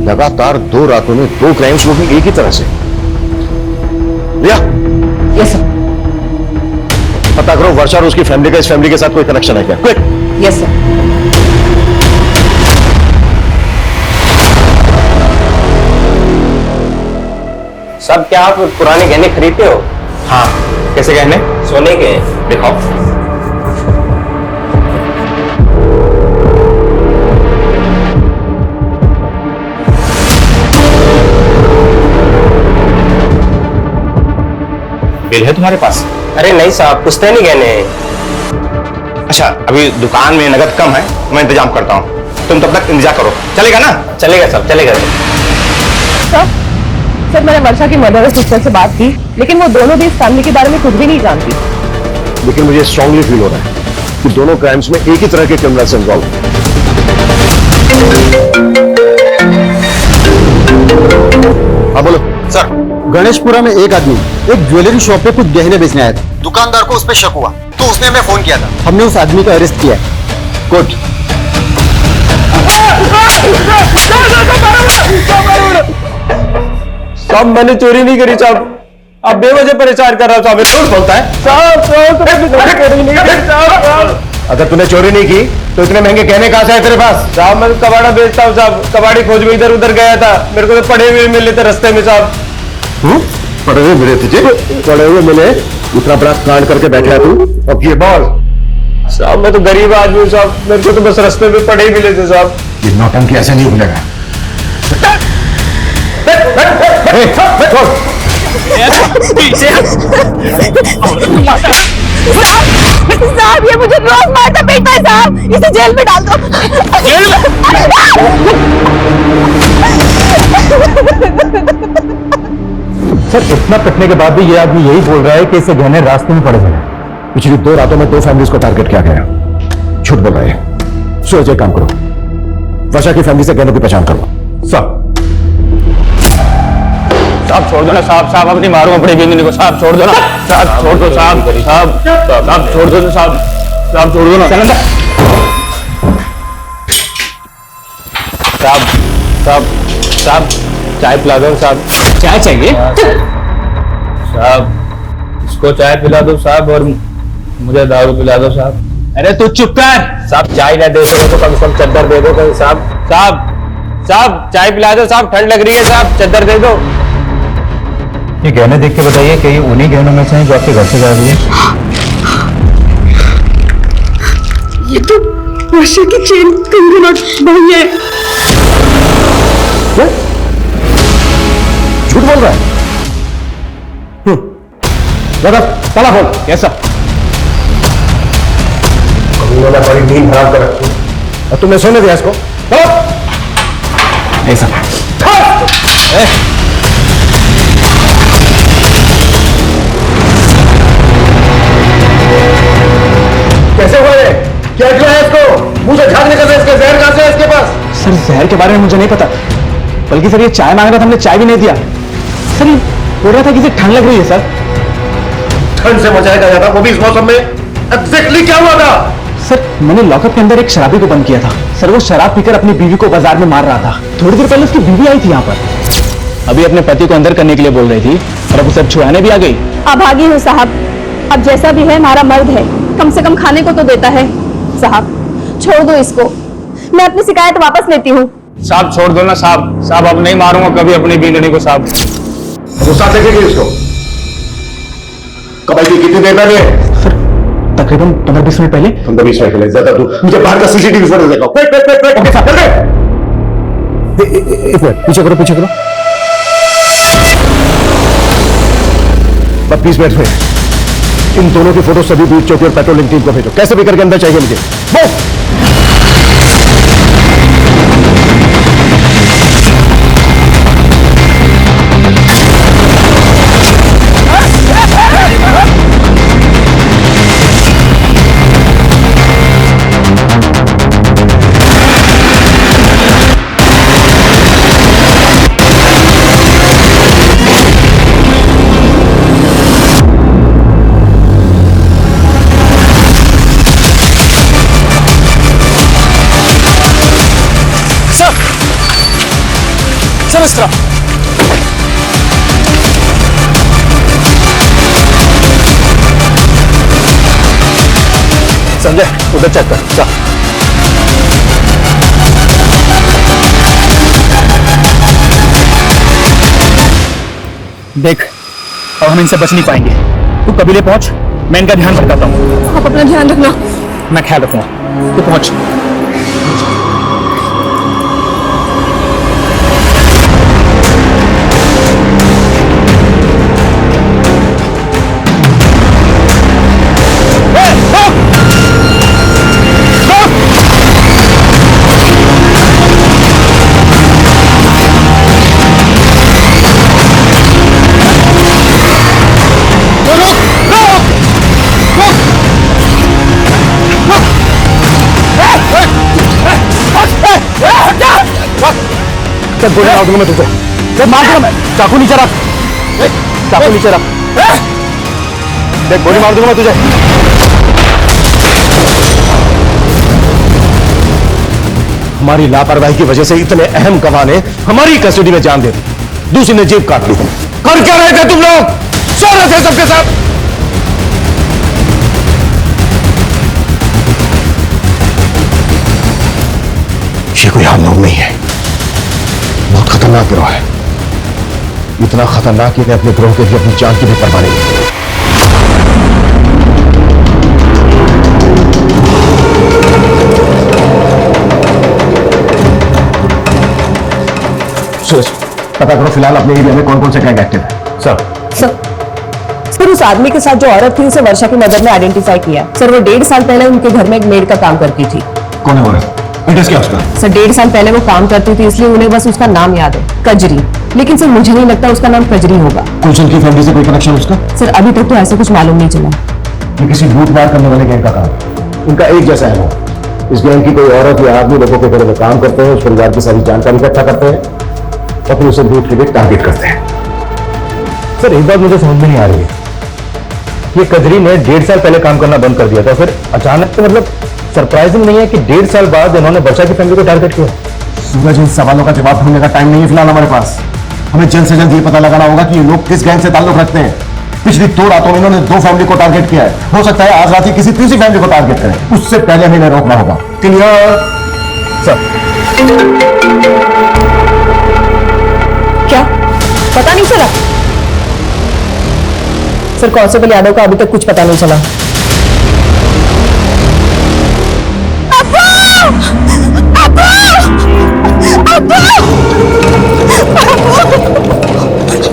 लगातार 2 रातों में 2 क्राइम्स, वो भी एक ही तरह से। रिया, यस सर। पता करो वर्षा और उसकी फैमिली का इस फैमिली के साथ कोई कनेक्शन है क्या? क्विक। Yes sir. सब क्या आप पुराने गहने खरीदते हो? हाँ, कैसे गहने? सोने के? दिखाओ। बिल है तुम्हारे पास? अरे नहीं साहब, पुश्तैनी गहने हैं। अच्छा, अभी दुकान में नगद कम है, मैं इंतजाम करता हूँ, तुम तब तक इंतजार करो। चलेगा ना? चलेगा साहब, चलेगा। सर मैंने वर्षा की मदर और सिस्टर से बात की, लेकिन वो दोनों भी इस फैमिली के बारे में कुछ भी नहीं जानती। लेकिन मुझे स्ट्रांगली फील हो रहा है कि दोनों क्राइम्स में एक ही तरह के क्रिमिनल्स इन्वॉल्व हैं। हाँ बोलो सर, गणेशपुरा में एक आदमी एक ज्वेलरी शॉप पे कुछ गहने बेचने आया था। दुकानदार को उस पर शक हुआ तो उसने हमें फोन किया था। हमने उस आदमी का अरेस्ट किया है। गुड। साहब मैंने चोरी नहीं करी साहब, आप बेवजह परेशान कर रहा साहब। झूठ बोलता है साहब। अगर तूने चोरी नहीं की तो इतने महंगे गहने कहां से आए तेरे पास? साहब मैं कबाड़ा बेचता हूँ साहब, कबाड़ी खोज में इधर उधर गया था, मेरे को तो पड़े हुए मिले थे रास्ते में साहब। पड़े हुए मिले तुझे? पड़े हुए मिले? इतना बड़ा कांड करके बैठा है तू। अब ये बोल। साहब मैं तो गरीब आदमी हूँ साहब, मेरे को तो बस रास्ते में पड़े ही मिले थे साहब। ये नौटंकी ऐसे नहीं भूलेगा। साहब ये मुझे रोज मारता पीटता है साहब, इसे जेल में डाल दो। जेल में? सर इतना पिटने के बाद भी ये आदमी यही बोल रहा है कि इसे गहने रास्ते में पड़े मिले। पिछली 2 रातों में 2 फैमिलीज को टारगेट किया गया। झूठ बोल रहे हैं। सोच एक काम करो, वर्षा की फैमिली से गहनों की पहचान करो। सर साहब छोड़ दो ना साहब, साहब अपनी मारूंगा बड़ी बिंदु को। साहब छोड़ दो ना साहब, छोड़ दो साहब, साहब साहब छोड़ दो साहब, साहब छोड़ दो ना साहब। साहब साहब चाय पिला दो साहब। चाय चाहिए? साहब इसको चाय पिला दो साहब और मुझे दारू पिला दो साहब। अरे तू चुप कर। साहब चाय ना दे सको तो कम से कम चद्दर दे दो कहीं साहब। साहब साहब चाय पिला दो साहब, ठंड लग रही है साहब, चद्दर दे दो। ये गहने देख के बताइए कि ये उन्हीं गहनों में से हैं जो आपके घर से गायब हुए? ये तो वर्षा की चेन कंगन और भाई है। झूठ बोल रहा है। दादा ताला खोल। कैसा उन्होंने बड़ी नींद खराब कर रखी और तुमने सोने दिया इसको? ऐसा कैसे हुआ ये? क्या किया है इसको? मुझे झाग निकल रहा है इसके। जहर कहां से है इसके पास? सर जहर के बारे में मुझे नहीं पता, बल्कि सर ये चाय मांग रहा था, हमने चाय भी नहीं दिया। सर ये बोल रहा था कि इसे ठंड लग रही है। सर ठंड से बचाएगा जाता, वो भी इस मौसम में? एग्जैक्टली क्या हुआ था? सर मैंने लॉकअप के अंदर एक शराबी को बंद किया था। सर वो शराब पीकर अपनी बीवी को बाजार में मार रहा था। थोड़ी देर पहले उसकी बीवी आई थी यहाँ पर, अभी अपने पति को अंदर करने के लिए बोल रही थी और अब उसे अब छुड़ाने भी आ गई। अभागी हूँ साहब, अब जैसा भी है हमारा मर्द है, कम से कम खाने को तो देता है। साहब छोड़ दो इसको, मैं अपनी शिकायत वापस लेती हूँ। साहब छोड़ दो ना साहब। साहब अब नहीं मारूंगा कभी अपनी बींदनी को साहब। गुस्सा देखेगी इसको? कब आई थी? कितनी देर पहले? सर तकरीबन 15-20 मिनट पहले। 15-20 मिनट पहले? ज्यादा दूर मुझे बाहर का सीसीटीवी फुटेज दिखाओ। एक मिनट पीछे करो, पीछे करो। 20 मिनट में इन दोनों की फोटो सभी बीट चौकी और पेट्रोलिंग टीम को भेजो। कैसे भी करके अंदर चाहिए मुझे। सर इस तरह संजय उधर चेक कर। जा। देख अब हम इनसे बच नहीं पाएंगे। तू कबीले पहुंच, मैं इनका ध्यान रखता हूँ। आप अपना ध्यान रखना। मैं ख्याल रखूंगा। तू पहुंच। गोली मार दूंगा मैं तुझे। जब मार दूंगा मैं। चाकू नीचे रख। चाकू नीचे रख। देख गोली मार दूंगा मैं तुझे। हमारी लापरवाही की वजह से इतने अहम गवाह ने हमारी कस्टडी में जान दे दी, दूसरी ने जेब काट ली। कर क्या रहे थे तुम लोग? सो रहे थे सबके साथ। ये कोई आम लोग नहीं है, बहुत खतरनाक गिरोह है। इतना खतरनाक कि इन्हें अपने गिरोह के लिए अपनी जान की भी परवाह नहीं है। सूरज पता करो फिलहाल अपने एरिया में कौन कौन से गैंग एक्टिव है। सर उस आदमी के साथ जो औरत थी उसे वर्षा की नजर में आइडेंटिफाई किया। सर वो 1.5 साल पहले उनके घर में एक मेड का काम करती थी। कौन है वो? एड्रेस क्या उसका? सर 1.5 साल पहले वो काम करती थी, इसलिए उन्हें बस उसका नाम याद है, कजरी। लेकिन सर मुझे नहीं लगता उसका नाम कजरी होगा। कुलचंद की फैमिली से कोई कनेक्शन उसका? सर अभी तक तो ऐसा कुछ मालूम नहीं चला। ये किसी लूटमार करने वाले गैंग का काम है। इनका एक जैसा है वो। इस गैंग की कोई औरत या आदमी लोगों के घरों में काम करते हैं, उस परिवार की सारी जानकारी इकट्ठा करते हैं और फिर उसे लूट के लिए टारगेट करते हैं। सर एक बात मुझे समझ में नहीं आ रही है, ये कजरी ने 1.5 साल पहले काम करना बंद कर दिया था, फिर अचानक तो मतलब सरप्राइजिंग नहीं है कि 1.5 साल बाद इन्होंने वर्षा की फैमिली को टारगेट किया। सूरज इन सवालों का जवाब ढूंढने का टाइम नहीं है फिलहाल हमारे पास। हमें जल्द से जल्द ये पता लगाना होगा कि ये लोग किस गैंग से ताल्लुक रखते हैं पिछली 2 रातों में इन्होंने 2 फैमिली को टारगेट किया है। हो सकता है आज रात ही किसी तीसरी फैमिली को टारगेट करें। उससे पहले हमें रोकना होगा। Clear sir? क्या पता नहीं चला? सर कांस्टेबल यादव का अभी तक कुछ पता नहीं चला।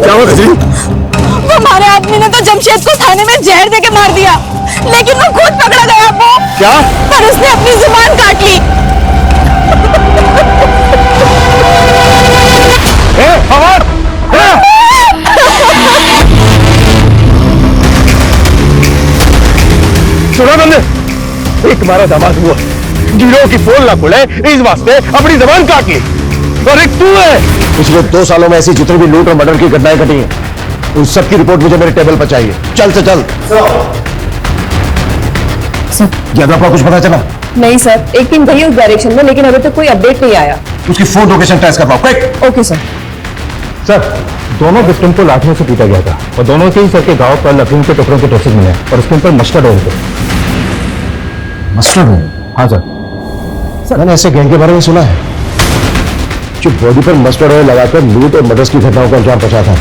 क्या हुआ गजरी? हमारे आदमी ने तो जमशेद को थाने में जहर देके मार दिया, लेकिन वो खुद पकड़ा गया अब्बू। क्या? पर उसने अपनी जुबान काट ली। फवाद! सुना तुमने? एक हमारा दामाद हुआ, गिरोह की पोल ना खुले इस वास्ते अपनी जबान काट ली, और एक तू है। पिछले 2 सालों में ऐसी जितनी भी लूट और मर्डर की घटनाएं घटी हैं, उन सब की रिपोर्ट मुझे मेरे टेबल पर चाहिए। चल से चल। सर यादव का कुछ पता चला? नहीं सर, एक टीम गई उस डायरेक्शन में, लेकिन अभी तक कोई अपडेट नहीं आया। उसकी फोन लोकेशन ट्रेस करवाओ, क्विक। Okay sir. सर दोनों विक्टिम को लाठियों से पीटा गया था और दोनों के ही सर के घाव पर लकड़ी के टुकड़ों के ट्रेसेस मिले और उसके ऊपर मस्टर्ड ऑयल थे। Mustard oil? हाँ सर। मैंने ऐसे गैंग के बारे में सुना है जो बॉडी पर मस्टर्ड ऑयल लगाकर लूट और मर्डर्स की घटनाओं को अंजाम पहुंचाता है।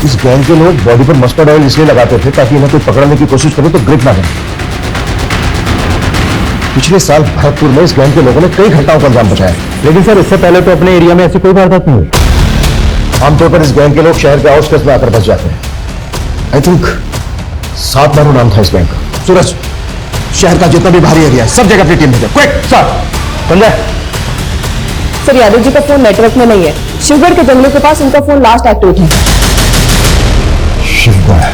इस गैंग के लोग बॉडी पर मस्टर्ड ऑयल इसलिए लगाते थे ताकि इन्हें कोई पकड़ने की कोशिश करे तो ग्रिप ना करे। पिछले साल भरतपुर में इस गैंग के लोगों ने कई घटनाओं को अंजाम पहुंचाया, लेकिन सर इससे पहले तो अपने एरिया में ऐसी कोई वारदात नहीं हुई। आमतौर पर इस गैंग के लोग शहर के आउटस्कर्ट्स में आकर बस जाते हैं। आई थिंक 7 बारू नाम था इस गैंग का। सूरज, शहर का जितना भी भारी एरिया है सब जगह अपनी टीम भेजो, quick. Sir Sanjay. Sir Yadav ji का फोन नेटवर्क में नहीं है। शिवगढ़ के जंगलों के पास उनका फोन लास्ट एक्टिव है। शिवगढ़?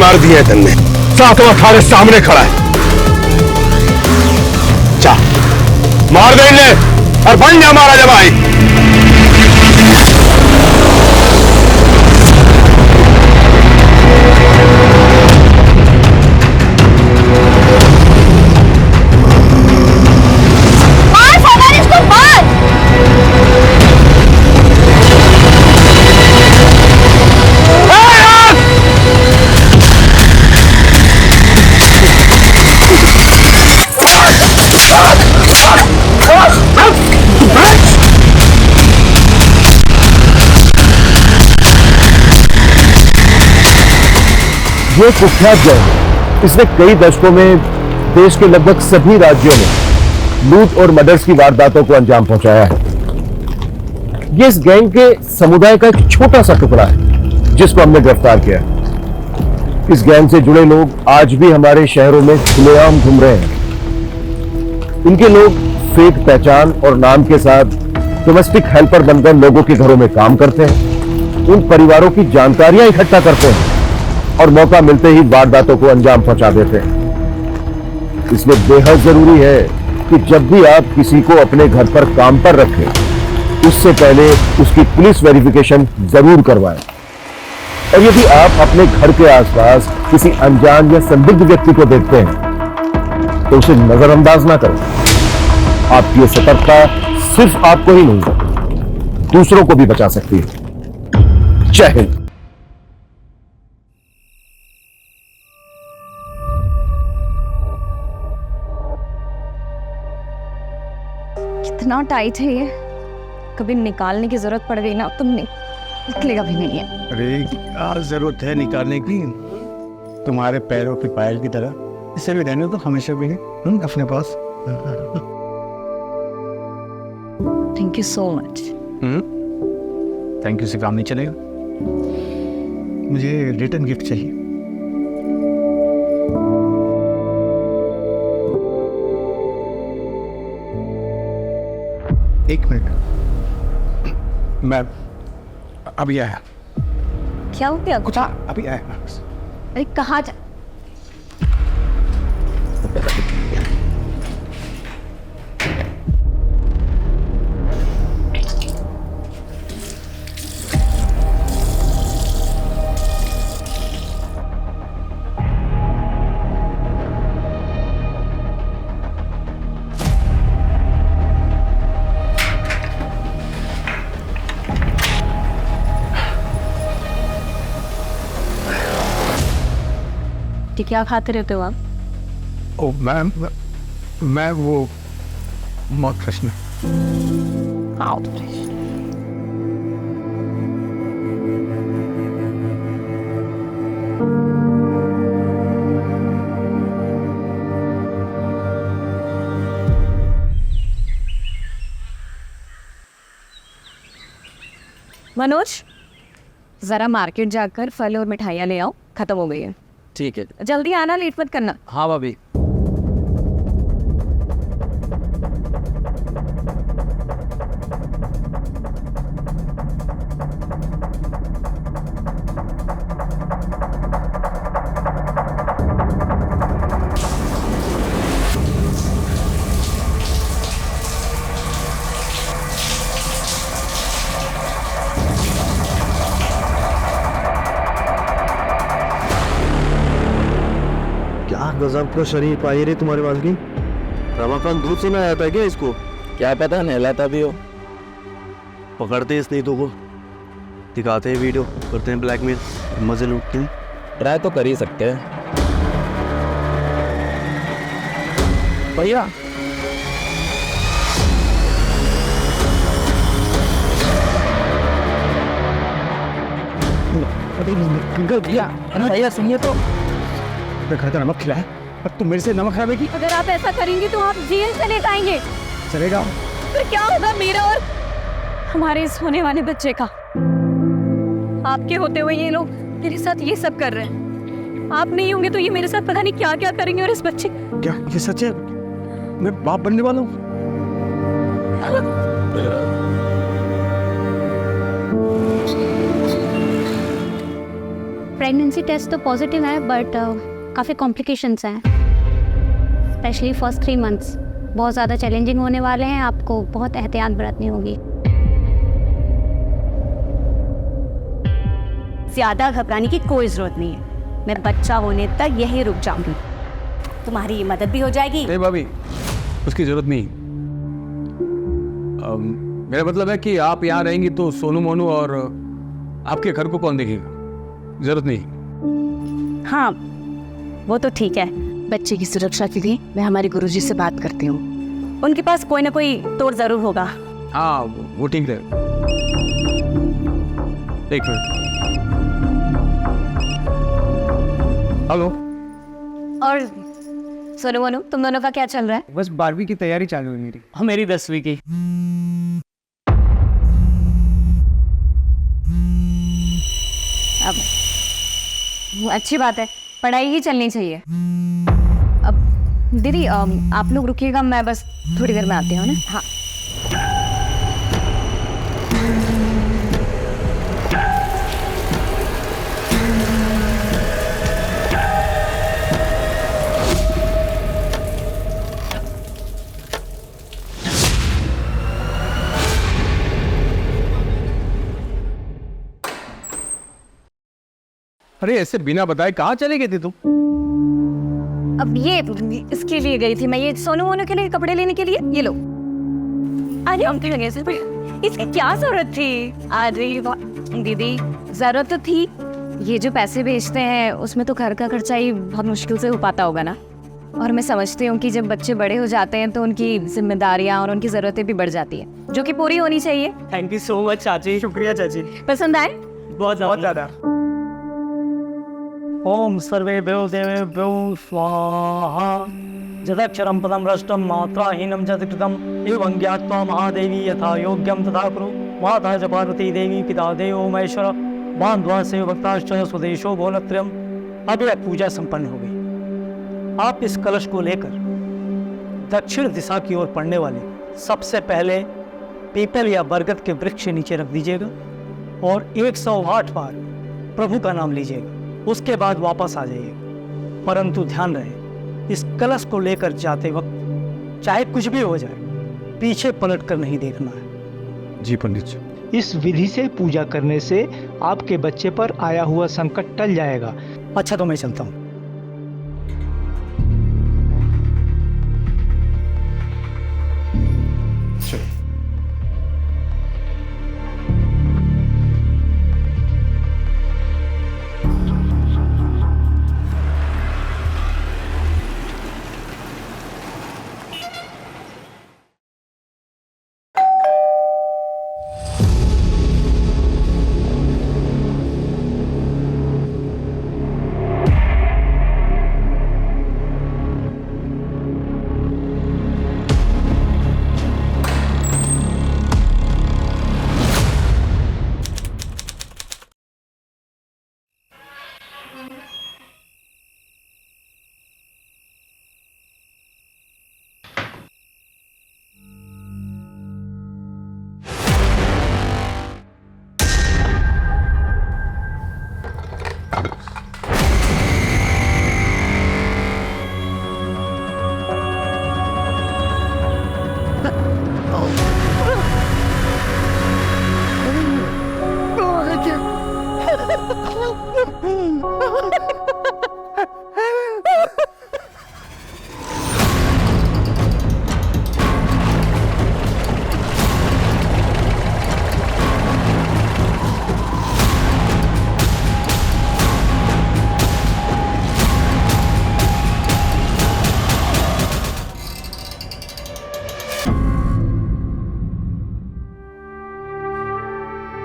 मार दिए तन्ने, सातवां थारे सामने खड़ा है। जा मार दे इन्हें और बन जा हमारा जवाई। ये कुख्यात गैंग इसने कई दशकों में देश के लगभग सभी राज्यों में लूट और मर्डर्स की वारदातों को अंजाम पहुंचाया है। ये इस गैंग के समुदाय का एक छोटा सा टुकड़ा है जिसको हमने गिरफ्तार किया है। इस गैंग से जुड़े लोग आज भी हमारे शहरों में खुलेआम घूम रहे हैं। इनके लोग फेक पहचान और नाम के साथ डोमेस्टिक हेल्पर बनकर लोगों के घरों में काम करते हैं, उन परिवारों की जानकारियां इकट्ठा करते हैं और मौका मिलते ही वारदातों को अंजाम पहुंचा देते हैं। इसलिए बेहद जरूरी है कि जब भी आप किसी को अपने घर पर काम पर रखें, उससे पहले उसकी पुलिस वेरिफिकेशन जरूर करवाएं। और यदि आप अपने घर के आसपास किसी अनजान या संदिग्ध व्यक्ति को देखते हैं तो उसे नजरअंदाज ना करें। आपकी ये सतर्कता सिर्फ आपको ही नहीं, दूसरों को भी बचा सकती है। जय हिंद। कितना टाइट है ये, कभी निकालने की जरूरत पड़ गई ना तो निकलेगा भी नहीं है। अरे क्या जरूरत है निकालने की, तुम्हारे पैरों की पायल की तरह इसे भी रहने तो हमेशा भी है अपने पास। Thank you so much. Thank you से काम नहीं चलेगा, मुझे रिटर्न गिफ्ट चाहिए। एक मिनट, मैं अभी आया। क्या हो गया? कुछ अभी आया। अरे कहाँ जा? क्या खाते रहते हो आप? ओ मैम, मैं वो माउथ फ्रेशनर। मनोज, जरा मार्केट जाकर फल और मिठाइयाँ ले आओ, खत्म हो गई है। ठीक है। जल्दी आना, लेट मत करना। हाँ भाभी। गजब का शरीर पाई रे तुम्हारे पास की। रमाकांत दूध से ना आता है क्या इसको? क्या पता नहलाता भी हो। पकड़ते इस नीतू को, दिखाते हैं वीडियो, करते हैं ब्लैकमेल, मजे लूटते हैं। ट्राई तो कर ही सकते हैं। भैया भैया सुनिए तो, घर का नमक खिलाया और तुम मेरे से नमक खाएगी? अगर आप ऐसा करेंगे तो आप जेल चले जाएंगे। चलेगा। फिर क्या होगा मेरा और हमारे इस होने वाले बच्चे का? आपके होते हुए ये लोग मेरे साथ ये सब कर रहे हैं। आप नहीं होंगे तो ये मेरे साथ पता नहीं क्या क्या करेंगे। और इस बच्चे, क्या ये सच है? मैं बाप बनने वाला हूँ। प्रेगनेंसी टेस्ट तो पॉजिटिव है बट काफ़ी कॉम्प्लिकेशंस हैं, स्पेशली फर्स्ट 3 मंथ्स बहुत ज़्यादा चैलेंजिंग होने वाले हैं। आपको बहुत एहतियात बरतनी होगी। ज्यादा घबराने की कोई जरूरत नहीं है। मैं बच्चा होने तक यहीं रुक जाऊंगी, तुम्हारी मदद भी हो जाएगी। नहीं भाभी, उसकी जरूरत नहीं। मेरा मतलब है कि आप यहाँ रहेंगी तो सोनू मोनू और आपके घर को कौन देखेगा? जरूरत नहीं। हाँ वो तो ठीक है। बच्चे की सुरक्षा के लिए मैं हमारे गुरुजी से बात करती हूँ, उनके पास कोई ना कोई तोड़ जरूर होगा। हाँ वो ठीक है। एक मिनट। हेलो। और सोनू मोनू, तुम दोनों का क्या चल रहा है? बस 12वीं की तैयारी चालू है मेरी। हाँ मेरी 10वीं की। अब अच्छी बात है, पढ़ाई ही चलनी चाहिए। अब दीदी आप लोग रुकिएगा, मैं बस थोड़ी देर में आती हूँ ना। हाँ अरे ऐसे बिना बताए कहाँ चले गए थे तुम? अब ये इसके लिए गई थी मैं, ये सोनू मोनू के लिए कपड़े लेने के लिए। ये लो। अरे हम थे से इसकी क्या जरूरत थी? अरे दीदी जरूरत तो थी। ये जो पैसे भेजते हैं उसमें तो घर का खर्चा ही बहुत मुश्किल से हो पाता होगा ना। और मैं समझती हूँ कि जब बच्चे बड़े हो जाते हैं तो उनकी जिम्मेदारियाँ और उनकी जरूरतें भी बढ़ जाती है, जो कि पूरी होनी चाहिए। थैंक यू सो मच चाची। शुक्रिया चाची। पसंद आए? बहुत ज़्यादा। ओम सर्वेभ्यो देवेभ्यो स्वाहा। जदक्षरं पदं भ्रष्टं मात्राहीनं च कृतम् एवं ज्ञात्वा महादेवी यथा योग्यं तथा कुरु। माता च पार्वती देवी पिता देवो महेश्वर बांधवा से भक्ताश्च स्वदेशो भोलत्रयम्। अब यह पूजा संपन्न हो गई। आप इस कलश को लेकर दक्षिण दिशा की ओर पड़ने वाले सबसे पहले पीपल या बरगद के वृक्ष के नीचे रख दीजिएगा और 108 बार प्रभु का नाम लीजिएगा। उसके बाद वापस आ जाइए, परंतु ध्यान रहे इस कलश को लेकर जाते वक्त चाहे कुछ भी हो जाए, पीछे पलट कर नहीं देखना है। जी पंडित जी। इस विधि से पूजा करने से आपके बच्चे पर आया हुआ संकट टल जाएगा। अच्छा, तो मैं चलता हूँ।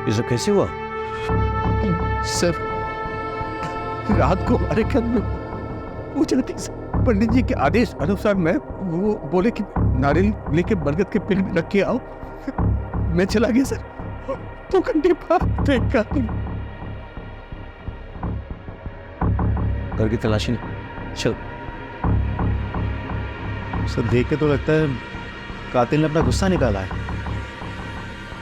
ये सब कैसे हुआ? सर, रात को हमारे घर में पूजा थी सर। पंडित जी के आदेश अनुसार मैं वो बोले कि नारियल लेके बरगद के पेड़ में रख के आओ, मैं चला गया सर। 2 घंटे बाद देखा घर की तलाशी नहीं। चल सर, देख के तो लगता है कातिल ने अपना गुस्सा निकाला है।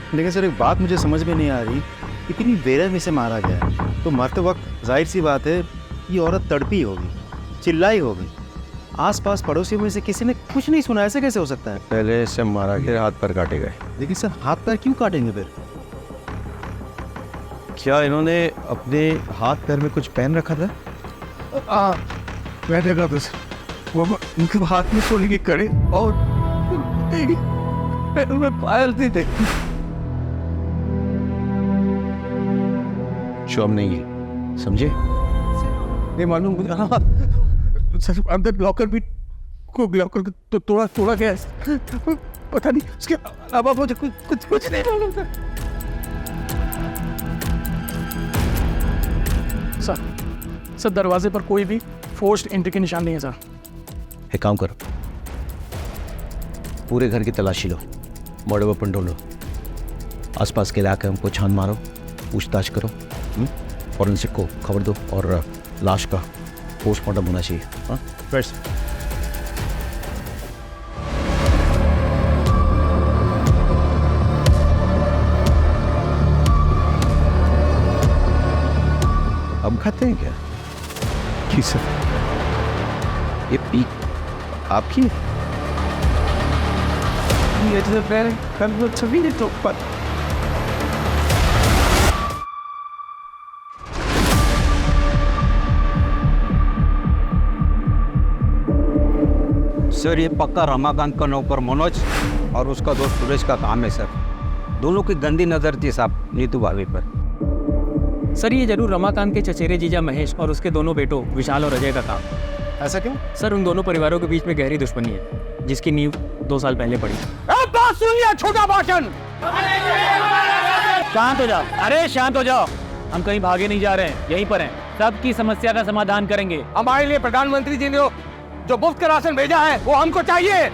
लेकिन सर एक बात मुझे समझ में नहीं आ रही, इतनी बेरहमी से मारा गया है तो मरते वक्त जाहिर सी बात है ये औरत तड़पी होगी, चिल्लाई होगी। आसपास पड़ोसियों में से किसी ने कुछ नहीं सुना, ऐसे कैसे हो सकता है? पहले इससे मारा गया, हाथ पर काटे गए। लेकिन सर हाथ पैर क्यों काटेंगे फिर? क्या इन्होंने अपने हाथ पैर में कुछ पहन रखा था? मैं देखा था सर, वो उनके हाथ में सोने के कड़े और पैरों में पायल थे। शोम नहीं है, समझे? नहीं मालूम मुझे। हाँ सर, अंदर लॉकर भी को लॉकर तो तोड़ा गया है, पता नहीं उसके अलावा मुझे कुछ नहीं मालूम सर। दरवाजे पर कोई भी फोर्स्ड एंट्री के निशान नहीं है सर। एक काम करो, पूरे घर की तलाशी लो, मर्डर वेपन ढूंढो, आसपास के इलाके हमको छान मारो, पूछताछ करो, फॉरेंसिक को खबर दो और लाश का पोस्टमार्टम होना चाहिए। हाँ फ्रेश। अब खाते हैं क्या? जी सर। ये पीक आपकी है? ये तो पहले कल सभी ने तो पर सर ये पक्का रमाकांत का नौकर मनोज और उसका दोस्त सुरेश का काम है सर। दोनों की गंदी नजर थी साहब नीतू भाभी पर। सर ये जरूर रमाकांत के चचेरे जीजा महेश और उसके दोनों बेटों विशाल और अजय का काम। ऐसा क्यों? सर उन दोनों परिवारों के बीच में गहरी दुश्मनी है जिसकी नींव 2 साल पहले पड़ी। बात सुनिए, छोटा भाषण। शांत हो जाओ। अरे शांत हो जाओ, हम कहीं भागे नहीं जा रहे हैं, यहीं पर हैं। सबकी समस्या का समाधान करेंगे। हमारे लिए प्रधानमंत्री जी ने जो मुफ्त का राशन भेजा है वो हमको चाहिए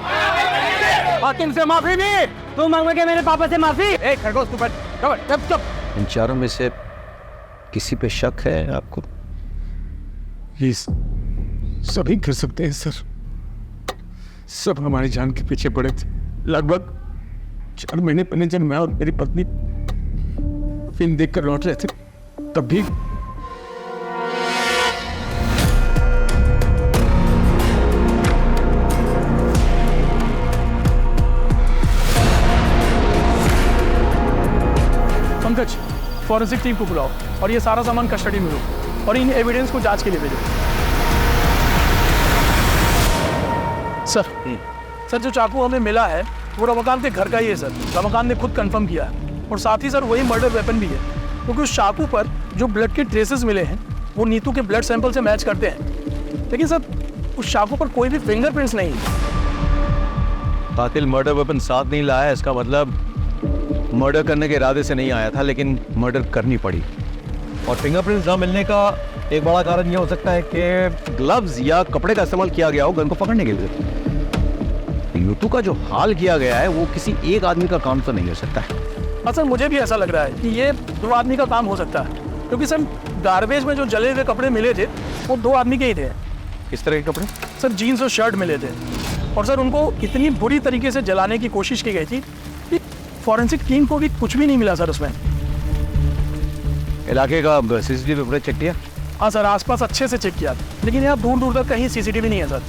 और तुमसे माफी भी। तुम मांगोगे मेरे पापा से माफी? एक खरगोश तू चुप। इन चारों में से किसी पे शक है आपको? प्लीज, सभी कर सकते हैं सर। सब हमारी जान के पीछे पड़े थे। लगभग 4 महीने पहले जब मैं और मेरी पत्नी फिल्म देखकर लौट रहे थे तब भी फॉरेंसिक टीम को बुलाओ और ये सारा सामान कस्टडी में लो और इन एविडेंस को जांच के लिए भेजो। सर जो चाकू हमें मिला है वो रमाकांत के घर का ही है सर। रमाकांत ने खुद कंफर्म किया है और साथ ही सर वही मर्डर वेपन भी है, क्योंकि उस चाकू पर जो ब्लड के ट्रेसेस मिले हैं वो नीतू के ब्लड सैंपल से मैच करते हैं, लेकिन सर उस चाकू पर कोई भी फिंगरप्रिंट्स नहीं है। कातिल मर्डर वेपन साथ नहीं लाया, इसका मतलब मर्डर करने के इरादे से नहीं आया था, लेकिन मर्डर करनी पड़ी। और फिंगरप्रिंट्स ना मिलने का एक बड़ा कारण यह हो सकता है कि ग्लव्स या कपड़े का इस्तेमाल किया गया हो गन को पकड़ने के लिए। यूटू का जो हाल किया गया है वो किसी एक आदमी का काम तो नहीं हो सकता है। हाँ सर, मुझे भी ऐसा लग रहा है कि ये 2 आदमी का काम हो सकता है, क्योंकि सर गार्बेज में जो जले हुए कपड़े मिले थे वो 2 आदमी के ही थे। किस तरह के कपड़े? सर जीन्स और शर्ट मिले थे और सर उनको इतनी बुरी तरीके से जलाने की कोशिश की गई थी कि फॉरेंसिक टीम को भी कुछ भी नहीं मिला सर उसमें। इलाके का सीसीटीवी फुटेज चेक किया? हाँ सर, आसपास अच्छे से चेक किया, लेकिन यहाँ दूर दूर तक कहीं सीसीटीवी नहीं है सर।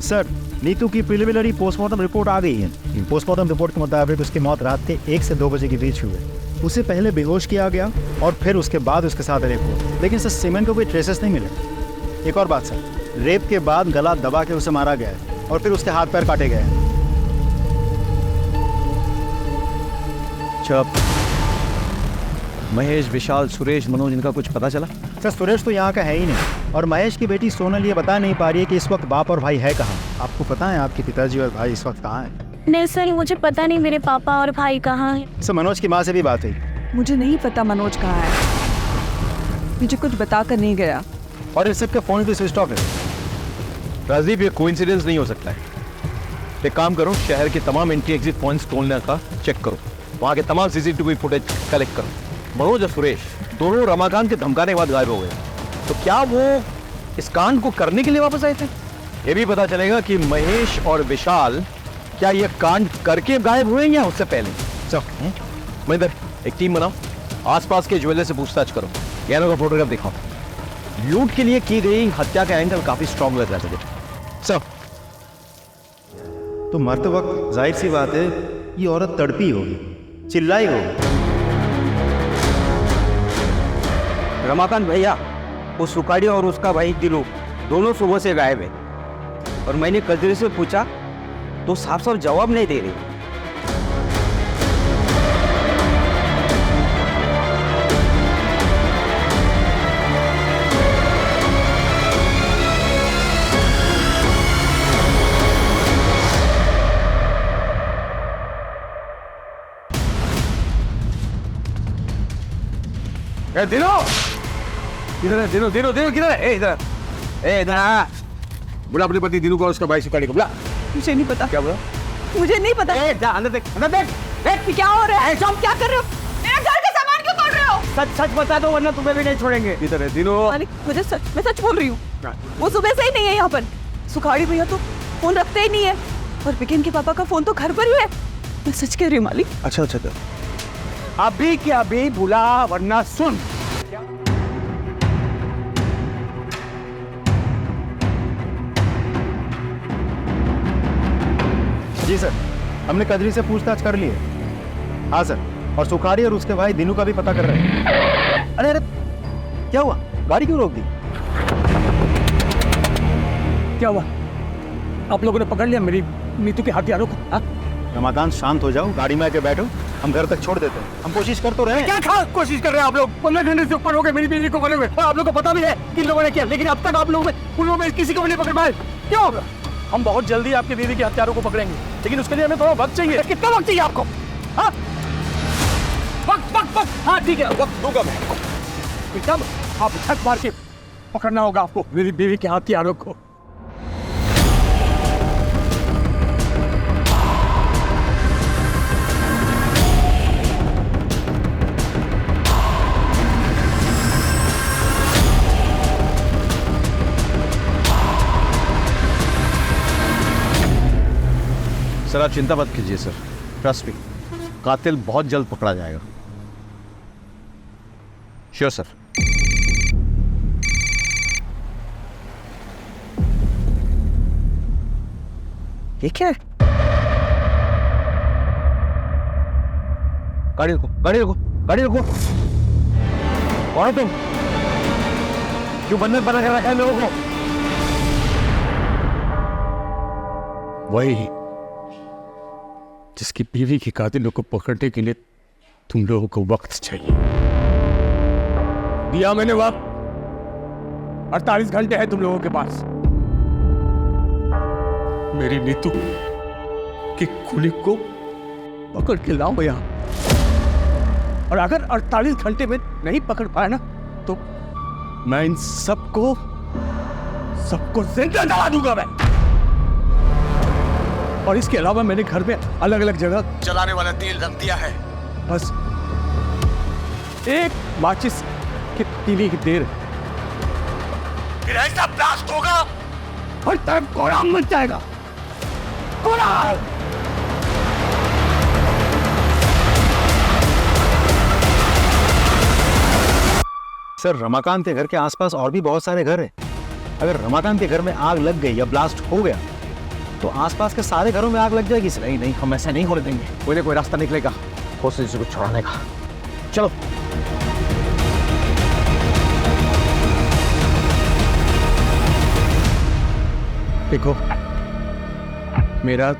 सर, नीतू की प्रिलिमिनरी पोस्टमार्टम रिपोर्ट आ गई है। पोस्टमार्टम रिपोर्ट के मुताबिक उसकी मौत रात के 1 से 2 बजे के बीच हुई है। उसे पहले बेहोश किया गया और फिर उसके बाद उसके साथ रेप हुआ, लेकिन सर सीमेंट को कोई ट्रेसेस नहीं मिले। एक और बात सर, रेप के बाद गला दबा के उसे मारा गया है और फिर उसके हाथ पैर काटे गए हैं। चुप। महेश, विशाल, सुरेश, मनोज, इनका कुछ पता चला? सर सुरेश तो यहाँ का है ही नहीं और महेश की बेटी सोनल ये बता नहीं पा रही है कि इस वक्त बाप और भाई है कहाँ। आपको पता है आपके पिताजी और भाई इस वक्त कहाँ हैं? नहीं सर, मुझे पता नहीं मेरे पापा और भाई कहाँ हैं। सर मनोज की माँ से भी बात हुई। मुझे नहीं पता मनोज कहाँ है, मुझे कुछ बता कर नहीं गया और इस सबके फोन भी स्विच ऑफ है। राजदीप, ये कोइंसिडेंस नहीं हो सकता है। एक काम करो, शहर के तमाम एंट्री एग्जिट पॉइंट्स टोलने का चेक करो, वहाँ के तमाम सीसीटीवी फुटेज कलेक्ट करो। मनोज और सुरेश दोनों रमाकांत के धमकाने के बाद गायब हो गए, तो क्या वो इस कांड को करने के लिए वापस आए थे? ये भी पता चलेगा कि महेश और विशाल क्या ये कांड करके गायब हुए या उससे पहले। चलो महेंद्र, एक टीम बनाओ, आसपास के ज्वेलर से पूछताछ करो, यानों का फोटोग्राफ दिखाओ। लूट के लिए की गई हत्या का एंगल काफी स्ट्रॉन्ग लग रहा है मुझे। सब तो मरते वक्त जाहिर सी बात है ये औरत तड़पी होगी, चिल्लाई होगी। रमाकांत भैया, वो सुकाड़ी और उसका भाई दिलू दोनों सुबह से गायब है और मैंने कजरी से पूछा तो साफ साफ जवाब नहीं दे रही। दिनो किधर है? दिनो दिनो दिनो किधर है? इधर इधर आ। बुला अपने पति दिनू को और उसका भाई सुकाड़ी को बुला। मुझे नहीं पता। क्या बोला? मुझे नहीं पता। जा अंदर देख, अंदर देख। देख क्या हो रहा है? तुम क्या कर रहे हो? मेरे घर का सामान क्यों तोड़ रहे हो? सच सच बता दो वरना तुम्हें भी नहीं छोड़ेंगे। किधर है दिनो? मालिक, मुझे सच, मैं सच बोल रही हूँ। वो सुबह से ही नहीं है यहाँ पर। सुखाड़ी भैया तो फोन रखते ही नहीं है और विकेन के पापा का फोन तो घर पर ही है। मैं सच कह रही हूँ मालिक। अच्छा अच्छा, अभी क्या अभी बुला वरना सुन। जी सर, हमने कजरी से पूछताछ कर ली है। हाँ सर, और सुखाड़ी और उसके भाई दिनू का भी पता कर रहे हैं। अरे अरे क्या हुआ? गाड़ी क्यों रोक दी? क्या हुआ? आप लोगों ने पकड़ लिया मेरी नीतू के हथियारों को? रमाकांत शांत हो जाओ, गाड़ी में आके बैठो, हम घर तक छोड़ देते हैं। हम कोशिश कर तो रहे हैं। क्या खास कोशिश कर रहे हैं आप लोग? 15 घंटे से ऊपर हो गए मेरी बीवी को पकड़े हुए और आप लोग को पता भी है किन लोगों ने किया, लेकिन अब तक आप लोगों में उन लोगों में किसी को भी नहीं पकड़ पाए। क्यों? हम बहुत जल्दी आपके बीवी के हत्यारों को पकड़ेंगे, लेकिन उसके लिए हमें थोड़ा वक्त चाहिए। कितना वक्त चाहिए आपको? हाँ वक्त वक्त वक्त, हाँ ठीक है, वक्त दूंगा मैं आपको। एकदम आप छक मार के पकड़ना होगा आपको मेरी बीवी के हथियारों को। सर आप चिंता मत कीजिए सर, ट्रस्ट मी, कातिल बहुत जल्द पकड़ा जाएगा। Sure sir. ये क्या है? गाड़ी रुको, गाड़ी रुको, गाड़ी रुको। कौन हो तुम? क्यों बंधक बना कर रखा है लोगों को? वही जिसकी बीवी के कातिलों को पकड़ने के लिए तुम लोगों को वक्त चाहिए। दिया मैंने वक्त, 48 घंटे है तुम लोगों के पास। मेरी नीतू की खूनी को पकड़ के लाओ यहां, और अगर 48 घंटे में नहीं पकड़ पाया ना तो मैं इन सबको जिंदा जला दूंगा मैं। और इसके अलावा मैंने घर में अलग अलग जगह जलाने वाला तेल रख दिया है। बस एक माचिस की तीली की देर, फिर ऐसा ब्लास्ट होगा और तब कोराम मच जाएगा। कोराम! सर, रमाकांत के घर के आसपास और भी बहुत सारे घर हैं। अगर रमाकांत के घर में आग लग गई या ब्लास्ट हो गया तो आसपास के सारे घरों में आग लग जाएगी। नहीं नहीं, हम ऐसा नहीं होने देंगे। कोई ना कोई रास्ता निकलेगा होस्टेज को छुड़ाने का। चलो। देखो, मेरा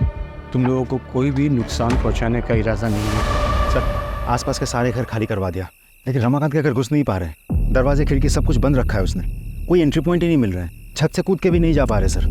तुम लोगों को कोई भी नुकसान पहुंचाने का इरादा नहीं है। सर, आसपास के सारे घर खाली करवा दिया, लेकिन रमाकांत के घर घुस नहीं पा रहे। दरवाजे खिड़की सब कुछ बंद रखा है उसने। कोई एंट्री पॉइंट ही नहीं मिल रहा है। छत से कूद के भी नहीं जा पा रहे सर।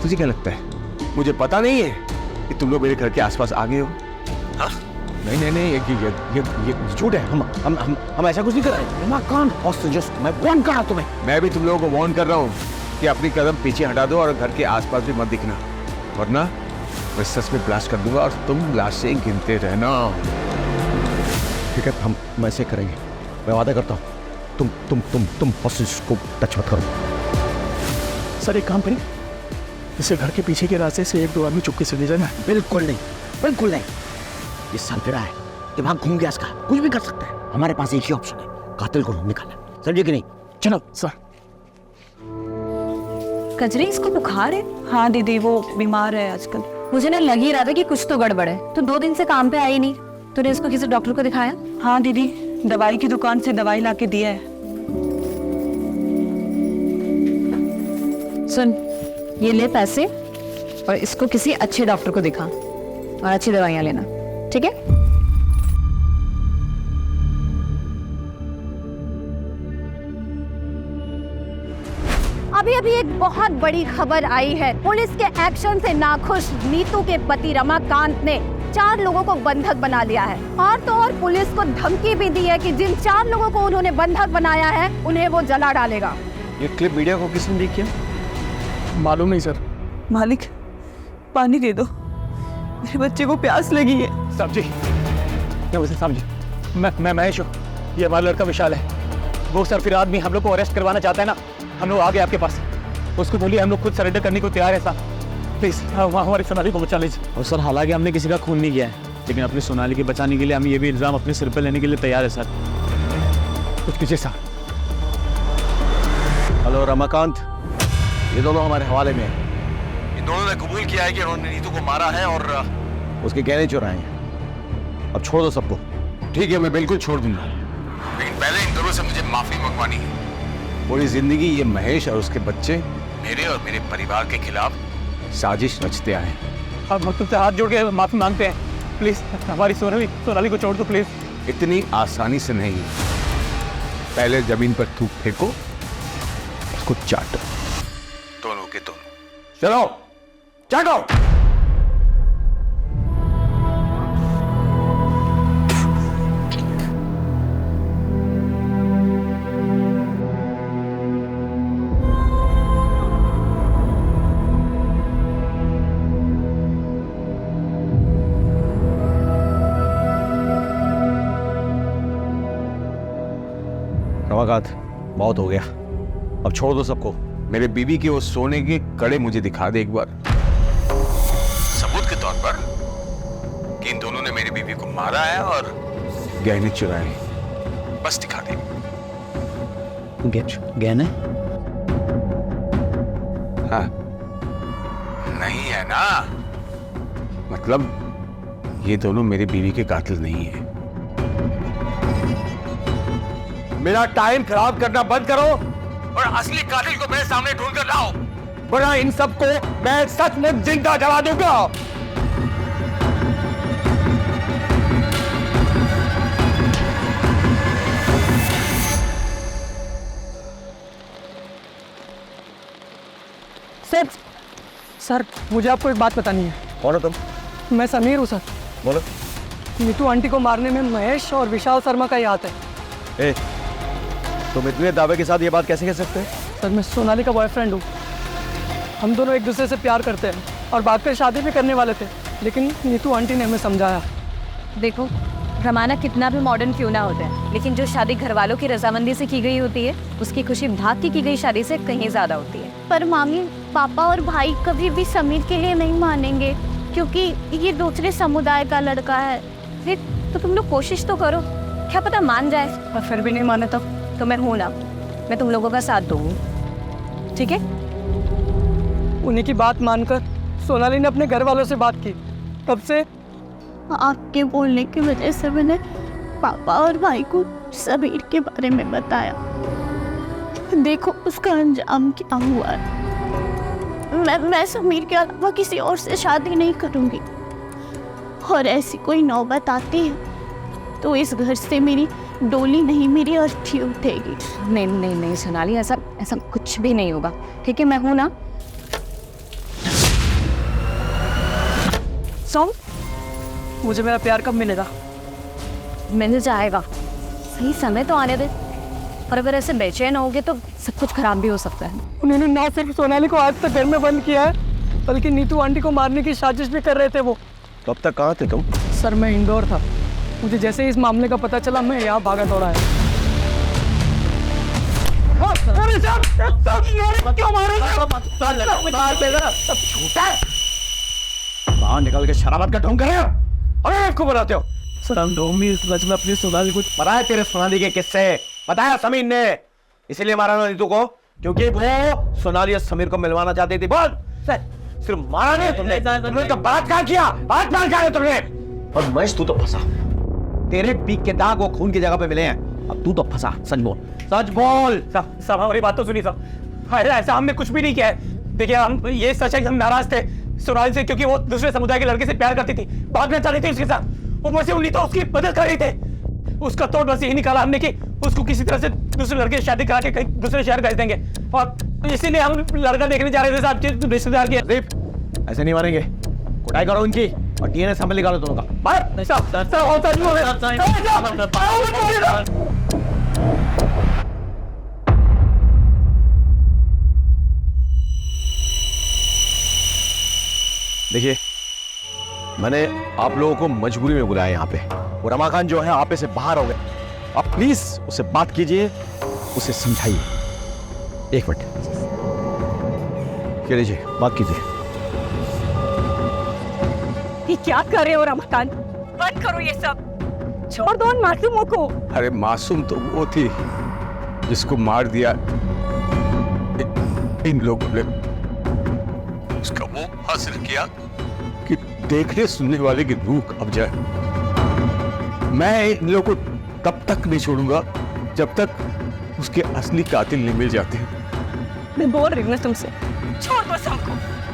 तुझे क्या लगता है मुझे पता नहीं है कि तुम लोग मेरे घर के आसपास आ गए हो? हाँ? नहीं नहीं नहीं, ये झूठ है। हम ऐसा कुछ नहीं कर रहे। मैं वार्न कर रहा हूं तुम्हें। मैं भी तुम लोगों को वार्न कर रहा हूँ कि अपनी कदम पीछे हटा दो और घर के आसपास भी मत दिखना, वरना मैं सच में ब्लास्ट कर दूंगा और तुम लाशें गिनते रहना। ठीक है, हम ऐसे करेंगे। मैं वादा करता हूँ तुम हॉस्टेज को टच मत करो। सर, एक काम करें, इसे घर के पीछे के रास्ते से 1-2 आदमी चुपके से ले जाना। बिल्कुल नहीं, बिल्कुल नहीं। ये सरफिरा है, दिमाग घूम गया इसका, कुछ भी कर सकता है। हमारे पास एक ही ऑप्शन है, कातिल को निकालना। समझे कि नहीं? चलो सर। कजरी, इसको बुखार है? हाँ दीदी, वो बीमार है आजकल। मुझे ना लग ही रहा था कि कुछ तो गड़बड़ है। तो 2 दिन से काम पे आई नहीं। तूने इसको किसी डॉक्टर को दिखाया? हाँ दीदी, दवाई की दुकान से दवाई लाके दिया है। सुन, ये ले पैसे और इसको किसी अच्छे डॉक्टर को दिखा और अच्छी दवाइयां लेना, ठीक है? अभी अभी एक बहुत बड़ी खबर आई है। पुलिस के एक्शन से नाखुश नीतू के पति रमाकांत ने 4 लोगों को बंधक बना लिया है। और तो और पुलिस को धमकी भी दी है कि जिन 4 लोगों को उन्होंने बंधक बनाया है उन्हें वो जला डालेगा। ये क्लिप मीडिया को किसने लीक किया? मालूम नहीं सर। मालिक, पानी दे दो, मेरे बच्चे को प्यास लगी है। साहब जी, साहब जी, मैं महेश हूँ। ये हमारा लड़का विशाल है। वो सर फिर आदमी हम लोग को अरेस्ट करवाना चाहता है ना, हम लोग आ गए आपके पास। उसको बोलिए हम लोग खुद सरेंडर करने को तैयार है साहब। प्लीज हमारी सोनाली को बचा लीजिए। और सर, हालांकि हमने किसी का खून नहीं किया है, लेकिन अपनी सोनाली के बचाने के लिए हम ये भी इल्जाम अपने सिर पर लेने के लिए तैयार है सर। कुछ कीजिए साहब। हेलो रमाकांत, ये दोनों हमारे हवाले में हैं। इन दोनों ने कबूल किया है कि उन्होंने नीतू को मारा है और उसके गहने चुराए हैं। अब छोड़ दो सबको। ठीक है, मैं बिल्कुल छोड़ दूंगा, लेकिन पहले इन दोनों से मुझे माफी मंगवानी है। पूरी जिंदगी ये महेश और उसके बच्चे मेरे और मेरे परिवार के खिलाफ साजिश रचते आए। हम तुमसे हाथ जोड़ के माफी मांगते हैं। प्लीज हमारी सोनाली को छोड़ दो प्लीज। इतनी आसानी से नहीं। पहले जमीन पर थूक फेंको, उसको चाटो, दोनों के दोनों। चलो चाटो। रमाकांत, बहुत हो गया, अब छोड़ दो सबको। मेरे बीवी के वो सोने के कड़े मुझे दिखा दे एक बार, सबूत के तौर पर कि इन दोनों ने मेरी बीवी को मारा है और गहने चुराए, बस दिखा दे। गहने? हाँ, नहीं है ना, मतलब ये दोनों मेरी बीवी के कातिल नहीं है। मेरा टाइम खराब करना बंद करो और असली कातिल को मेरे सामने ढूंढ कर लाओ, वरना इन सबको मैं सचमुच जिंदा जला दूंगा। सर, मुझे आपको एक बात बतानी है। कौन हो तुम? मैं समीर हूँ सर। बोलो। नीतू आंटी को मारने में महेश और विशाल शर्मा का ही हाथ है। ए, तुम इतने दावे के साथ ये बात कैसे कह सकते हैं? सर, मैं सोनाली का बॉयफ्रेंड हूँ। हम दोनों एक दूसरे से प्यार करते हैं और बाद में शादी भी करने वाले थे, लेकिन नीतू आंटी ने हमें समझाया। देखो, रमाना कितना भी मॉडर्न क्यों ना होता है, लेकिन जो शादी घर वालों की रजामंदी से की गई होती है, उसकी खुशी भाग की गई शादी से कहीं ज्यादा होती है। पर मामी, पापा और भाई कभी भी समीर के लिए नहीं मानेंगे, क्योंकि ये दूसरे समुदाय का लड़का है। फिर तो तुम लोग कोशिश तो करो, क्या पता मान जाए। और फिर भी नहीं माने तो मैं हूं ना, मैं तुम लोगों का साथ दूंगी, ठीक है? उन्हीं की बात मानकर सोनाली ने अपने घर वालों से बात की। तब से आपके बोलने की वजह से मैंने पापा और भाई को समीर के बारे में बताया। देखो उसका अंजाम क्या हुआ है। मैं समीर के अलावा किसी और से शादी नहीं करूंगी, और ऐसी कोई नौबत आती है तो इस घर से मेरी डोली नहीं, मेरी अर्थी उठेगी। नहीं नहीं नहीं सोनाली, ऐसा कुछ भी नहीं होगा, ठीक है? मैं हूं ना। सॉन्ग, मुझे मेरा प्यार कब मिलेगा? मिल जाएगा, सही समय तो आने दे। और अगर ऐसे बेचैन होगे तो सब कुछ खराब भी हो सकता है। उन्होंने ना सिर्फ सोनाली को आज तक घर में बंद किया है, बल्कि नीतू आंटी को मारने की साजिश भी कर रहे थे वो। तो अब तक कहाँ थे तुम? सर, मैं इंदौर था। मुझे जैसे ही इस मामले का पता चला, मैं यहाँ भागा दौड़ा है। बाहर निकल के शराबत का ढोंग कर रहे हो, अरे आपको बनाते हो। सर, हम दो में अपनी सोनाली को बताया तेरे सोनाली के किस्से, बताया समीर ने, इसीलिए मारा ना नीतू को, क्योंकि वो सोनाली और समीर को मिलवाना चाहती थी। बोल, सिर्फ मारा नहीं तुमने तो बलात्कार किया, बलात्कार किया तुमने। और महेश, तू तो फंसा, तेरे पीक के दाग वो खून की जगह पे मिले हैं, अब तू तो फंसा। सच बोल, सच बोल। सब हमारी बात तो सुनी सब। ऐसा हमने कुछ भी नहीं किया है। देखिए, हम ये सच है कि हम नाराज थे सोनाली से, क्योंकि वो दूसरे समुदाय के लड़के से प्यार करती थी, भागना चाहती थी उसके साथ। ऊपर से उन्हीं तो उसकी मदद कर रही थे। उसका तोड़ बस यही निकाला हमने कि उसको किसी तरह से दूसरे लड़के से शादी करा के कहीं दूसरे शहर भेज देंगे, और इसीलिए हम लड़का देखने जा रहे थे साहब, रिश्तेदार के। ऐसे नहीं मारेंगे, कुटाई करो उनकी और डीएनए सैंपल निकालो दोनों का। देखिए, मैंने आप लोगों को मजबूरी में बुलाया यहाँ पे, और रमाकांत जो है आपे से बाहर हो गए। आप प्लीज उससे बात कीजिए, उसे समझाइए। एक मिनट, लीजिए, बात कीजिए। ये क्या कर रहे हो रमाकांत? बंद करो ये सब, छोड़ दो उन मासूमों को। अरे मासूम तो वो थी जिसको मार दिया इन लोगों ने। उसका वो हासिल किया कि देखने सुनने वाले की रूह कांप जाए। मैं इन लोगों को तब तक नहीं छोड़ूंगा जब तक उसके असली कातिल नहीं मिल जाते। मैं बोल रही हूँ ना तुमसे, छोड़ दो सबको।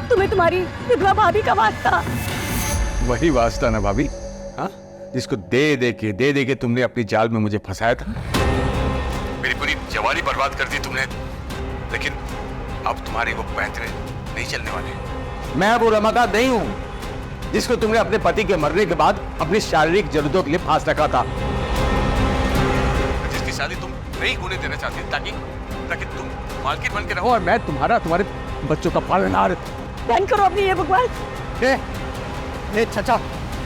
तुम्हें तुम्हारी विधवा भाभी का वास्ता। वही वास्ता ना भाभी, हाँ, जिसको दे दे के तुमने अपनी जाल में मुझे फंसाया था। मेरी पूरी जवानी बर्बाद कर दी तुमने, लेकिन अब तुम्हारे वो पैंतरे नहीं चलने वाले। मैं वो रमाकांत नहीं हूं जिसको तुमने अपने पति के मरने के बाद अपनी शारीरिक जरूरतों के लिए फांस रखा था, जिसकी शादी तुम नहीं होने देना चाहती ताकि तुम मालकिन बन के रहो और मैं तुम्हारे बच्चों का पालनहार। बंद करो अपनी ये बकवास। चाचा,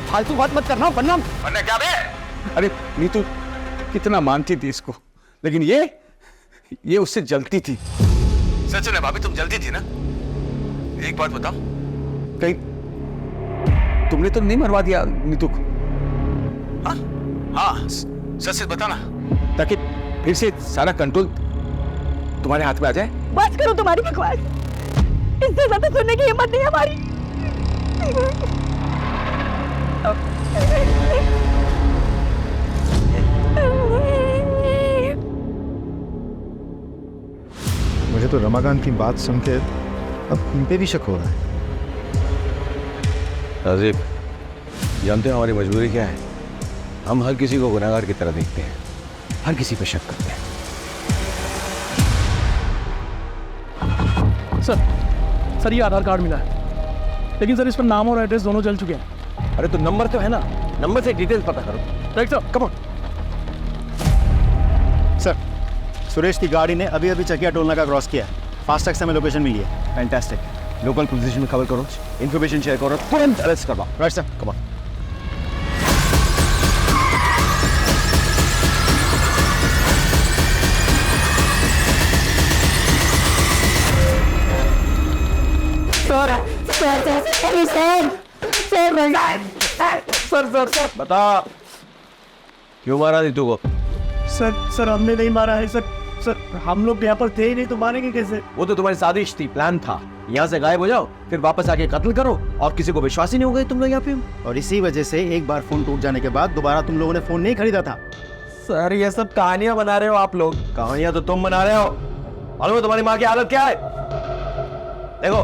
फालतू बात मत करना, वरना क्या बे? अरे नीतू कितना मानती थी इसको, लेकिन ये ये उससे जलती थी। सच में भाभी तुम जलती थी ना? एक बात बताओ, कहीं तुमने तो नहीं मरवा दिया नीतू को? हाँ, सच सच बता ना, ताकि फिर से सारा कंट्रोल तुम्हारे हाथ में आ जाए। बस करो तुम्हारी बकवास, इससे ज्यादा सुनने की हिम्मत नहीं है हमारी। मुझे तो रमाकांत की बात सुन के अब इन पे भी शक हो रहा है। राजीव, जानते हो हमारी मजबूरी क्या है? हम हर किसी को गुनहगार की तरह देखते हैं, हर किसी पे शक करते हैं। सर ये आधार कार्ड मिला है, लेकिन सर इस पर नाम और एड्रेस दोनों जल चुके हैं। अरे तो नंबर तो है ना, नंबर से डिटेल्स पता करो। Right sir, come on. Sir, Suresh की गाड़ी ने अभी अभी चकिया टोल नाका क्रॉस किया है। फास्टैग से हमें लोकेशन मिली है। फैंटास्टिक। लोकल पोजीशन में खबर करो, इन्फॉर्मेशन शेयर करो, तुरंत अरेस्ट करवाओ। Right sir, come on. Sir बता, क्यों मारा नीतू को? सर हमने नहीं मारा है सर। हम लोग यहाँ पर थे ही नहीं, तो मारेंगे कैसे? वो तो तुम्हारी साजिश थी, प्लान था। यहाँ से गायब हो जाओ, फिर वापस आके कत्ल करो, और किसी को विश्वास ही नहीं हो गए तुम लोग यहाँ पे। और इसी वजह से एक बार फोन टूट जाने के बाद दोबारा तुम लोगों ने फोन नहीं खरीदा था। सर ये सब कहानियां बना रहे हो आप लोग। कहानियां तो तुम बना रहे हो। मालूम है तुम्हारी माँ की हालत क्या है? देखो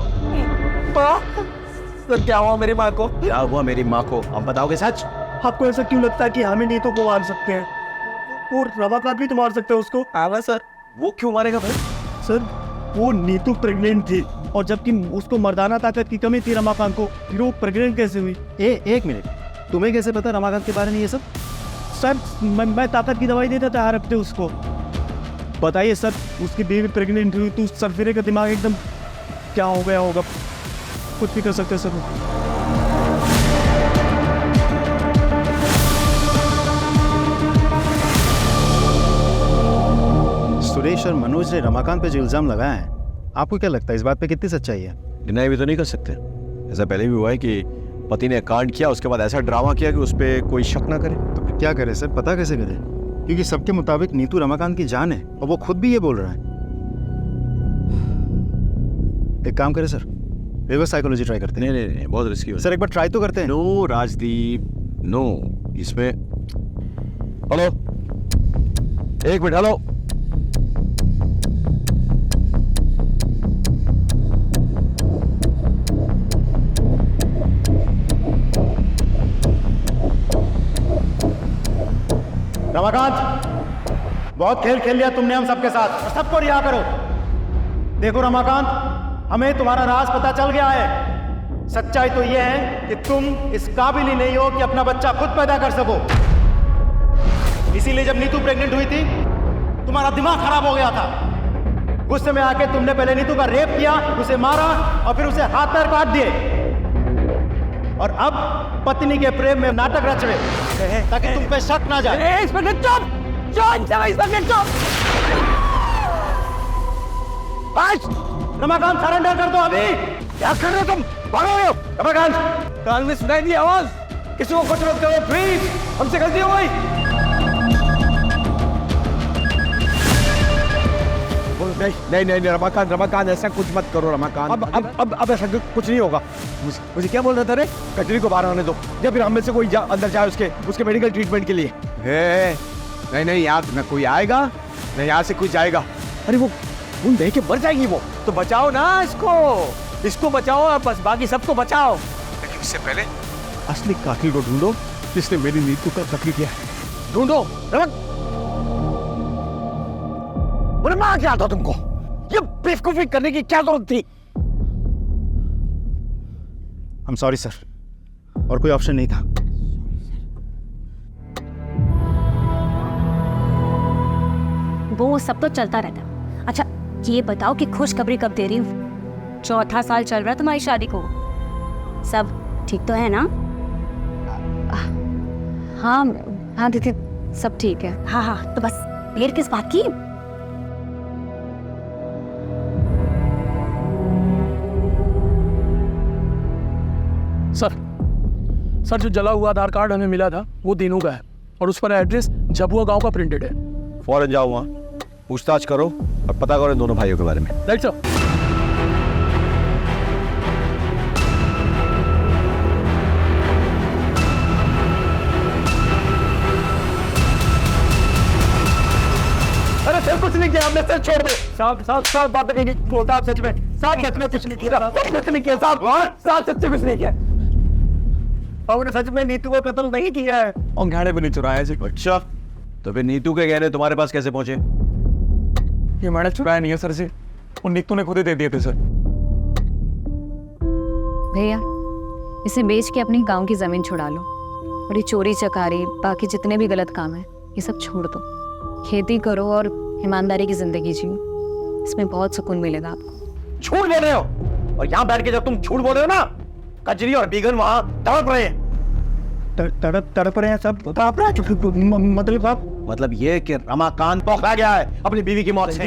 सर क्या हुआ मेरी माँ को? क्या हुआ मेरी माँ को, अब बताओगे सच? आपको ऐसा क्यों लगता है कि हमें नीतू को मार सकते हैं? और रमाकांत भी तो मार सकते हैं उसको। हाँ सर। वो क्यों मारेगा भाई? सर वो नीतू प्रेग्नेंट थी, और जबकि उसको मर्दाना ताकत की कमी थी रमाकांत को, फिर वो प्रेग्नेंट कैसे हुई? एक मिनट, तुम्हें कैसे पता रमाकांत के बारे में ये सब? सर मैं ताकत की दवाई देता था हर हफ्ते उसको। बताइए सर, उसकी बीवी प्रेग्नेंट हुई तो सरफिरे का दिमाग एकदम क्या हो गया होगा। कुछ भी कर सकते सर। सुरेश और मनोज ने रमाकांत पे जो इल्जाम लगाया है, आपको क्या लगता है इस बात पे कितनी सच्चाई है? डिनाई भी तो नहीं कर सकते। ऐसा पहले भी हुआ है कि पति ने कांड किया, उसके बाद ऐसा ड्रामा किया कि उस पर कोई शक ना करे। तो फिर क्या करे सर, पता कैसे करे? क्योंकि सबके मुताबिक नीतू रमाकांत की जान है, और वो खुद भी ये बोल रहा है। एक काम करे सर, रिवर्स साइकोलॉजी ट्राई करते हैं। नहीं, बहुत रिस्की है सर, एक बार ट्राई तो करते हैं। No Rajdeep, no. इसमें हेलो, एक मिनट, हेलो। रमाकांत, बहुत खेल खेल लिया तुमने हम सबके साथ, सबको रिहा करो। देखो रमाकांत, हमें तुम्हारा राज पता चल गया है। सच्चाई तो यह है कि तुम इस काबिल ही नहीं हो कि अपना बच्चा खुद पैदा कर सको। इसीलिए जब नीतू प्रेग्नेंट हुई थी, तुम्हारा दिमाग खराब हो गया था। गुस्से में आके तुमने पहले नीतू का रेप किया, उसे मारा, और फिर उसे हाथ पैर काट दिए। और अब पत्नी के प्रेम में नाटक रच रहे हैं ताकि तुम पे शक ना जाए। रमाकांत, सरेंडर कर दो अभी। क्या कर रहे हो तुम? भागो रहे हो? रमाकांत, कान में सुनाई दी आवाज? किसी को कुछ मत करो प्लीज, हमसे गलती हो गई। नहीं रमाकांत, ऐसा कुछ मत करो रमाकांत। अब ऐसा कुछ नहीं होगा। मुझे क्या बोल रहा था रे? कचरी को बाहर आने दो, या फिर हम में से कोई अंदर जाए उसके मेडिकल ट्रीटमेंट के लिए। नहीं यार, न कोई आएगा न यहाँ से कोई जाएगा। अरे वो खून दे के मर जाएगी वो। तो बचाओ ना इसको बचाओ, बस बाकी सबको बचाओ। लेकिन इससे पहले असली कातिल को ढूंढो जिसने मेरी नीतू का कत्ल किया है। ढूंढो। बोले माँ, क्या था तुमको? ये बेवकूफी करने की क्या जरूरत थी? I'm sorry सर, और कोई ऑप्शन नहीं था। वो सब तो चलता रहता। अच्छा ये बताओ कि खुशखबरी कब दे रही हूँ? 4था साल चल रहा है तुम्हारी शादी को, सब ठीक तो है ना? हाँ दीदी, सब ठीक है। हाँ तो बस देर किस बात की? सर जो जला हुआ आधार कार्ड हमें मिला था वो दीनू का है और उस पर एड्रेस झबुआ गांव का प्रिंटेड है। फौरन जाओ वहाँ, पूछताछ करो और पता करो इन दोनों भाइयों के बारे में। Right sir. अरे सर कुछ नहीं किया हमने, सर छोड़ दो। साहब बात नहीं बोलता आप सच में। साहब सच में कुछ नहीं किया, कुछ नहीं किया साहब। साहब सच में कुछ नहीं किया। और सच में नीतू को कत्ल नहीं किया है। और गहने भी नहीं चुराए जी। अच्छा, तो फिर नीतू के गहने तुम्हारे पास कैसे पहुंचे? ये मैंने चुराया नहीं है सर जी, वो नीतू ने खुद ही दे दिए थे सर। भैया इसे बेच के अपनी गांव की जमीन छुड़ा लो और ये चोरी चकारी बाकी जितने भी गलत काम है ये सब छोड़ दो। खेती करो और ईमानदारी की जिंदगी जियो, इसमें बहुत सुकून मिलेगा आपको। झूठ बोल रहे हो, और यहाँ बैठ के जब तुम झूठ बोल रहे हो ना, कजरी और बीगन वहाँ तड़प रहे हैं। तड़प रहे हैं सब। मतलब आप मतलब ये कि रमाकांत पकड़ा गया है अपनी बीवी की मौत से।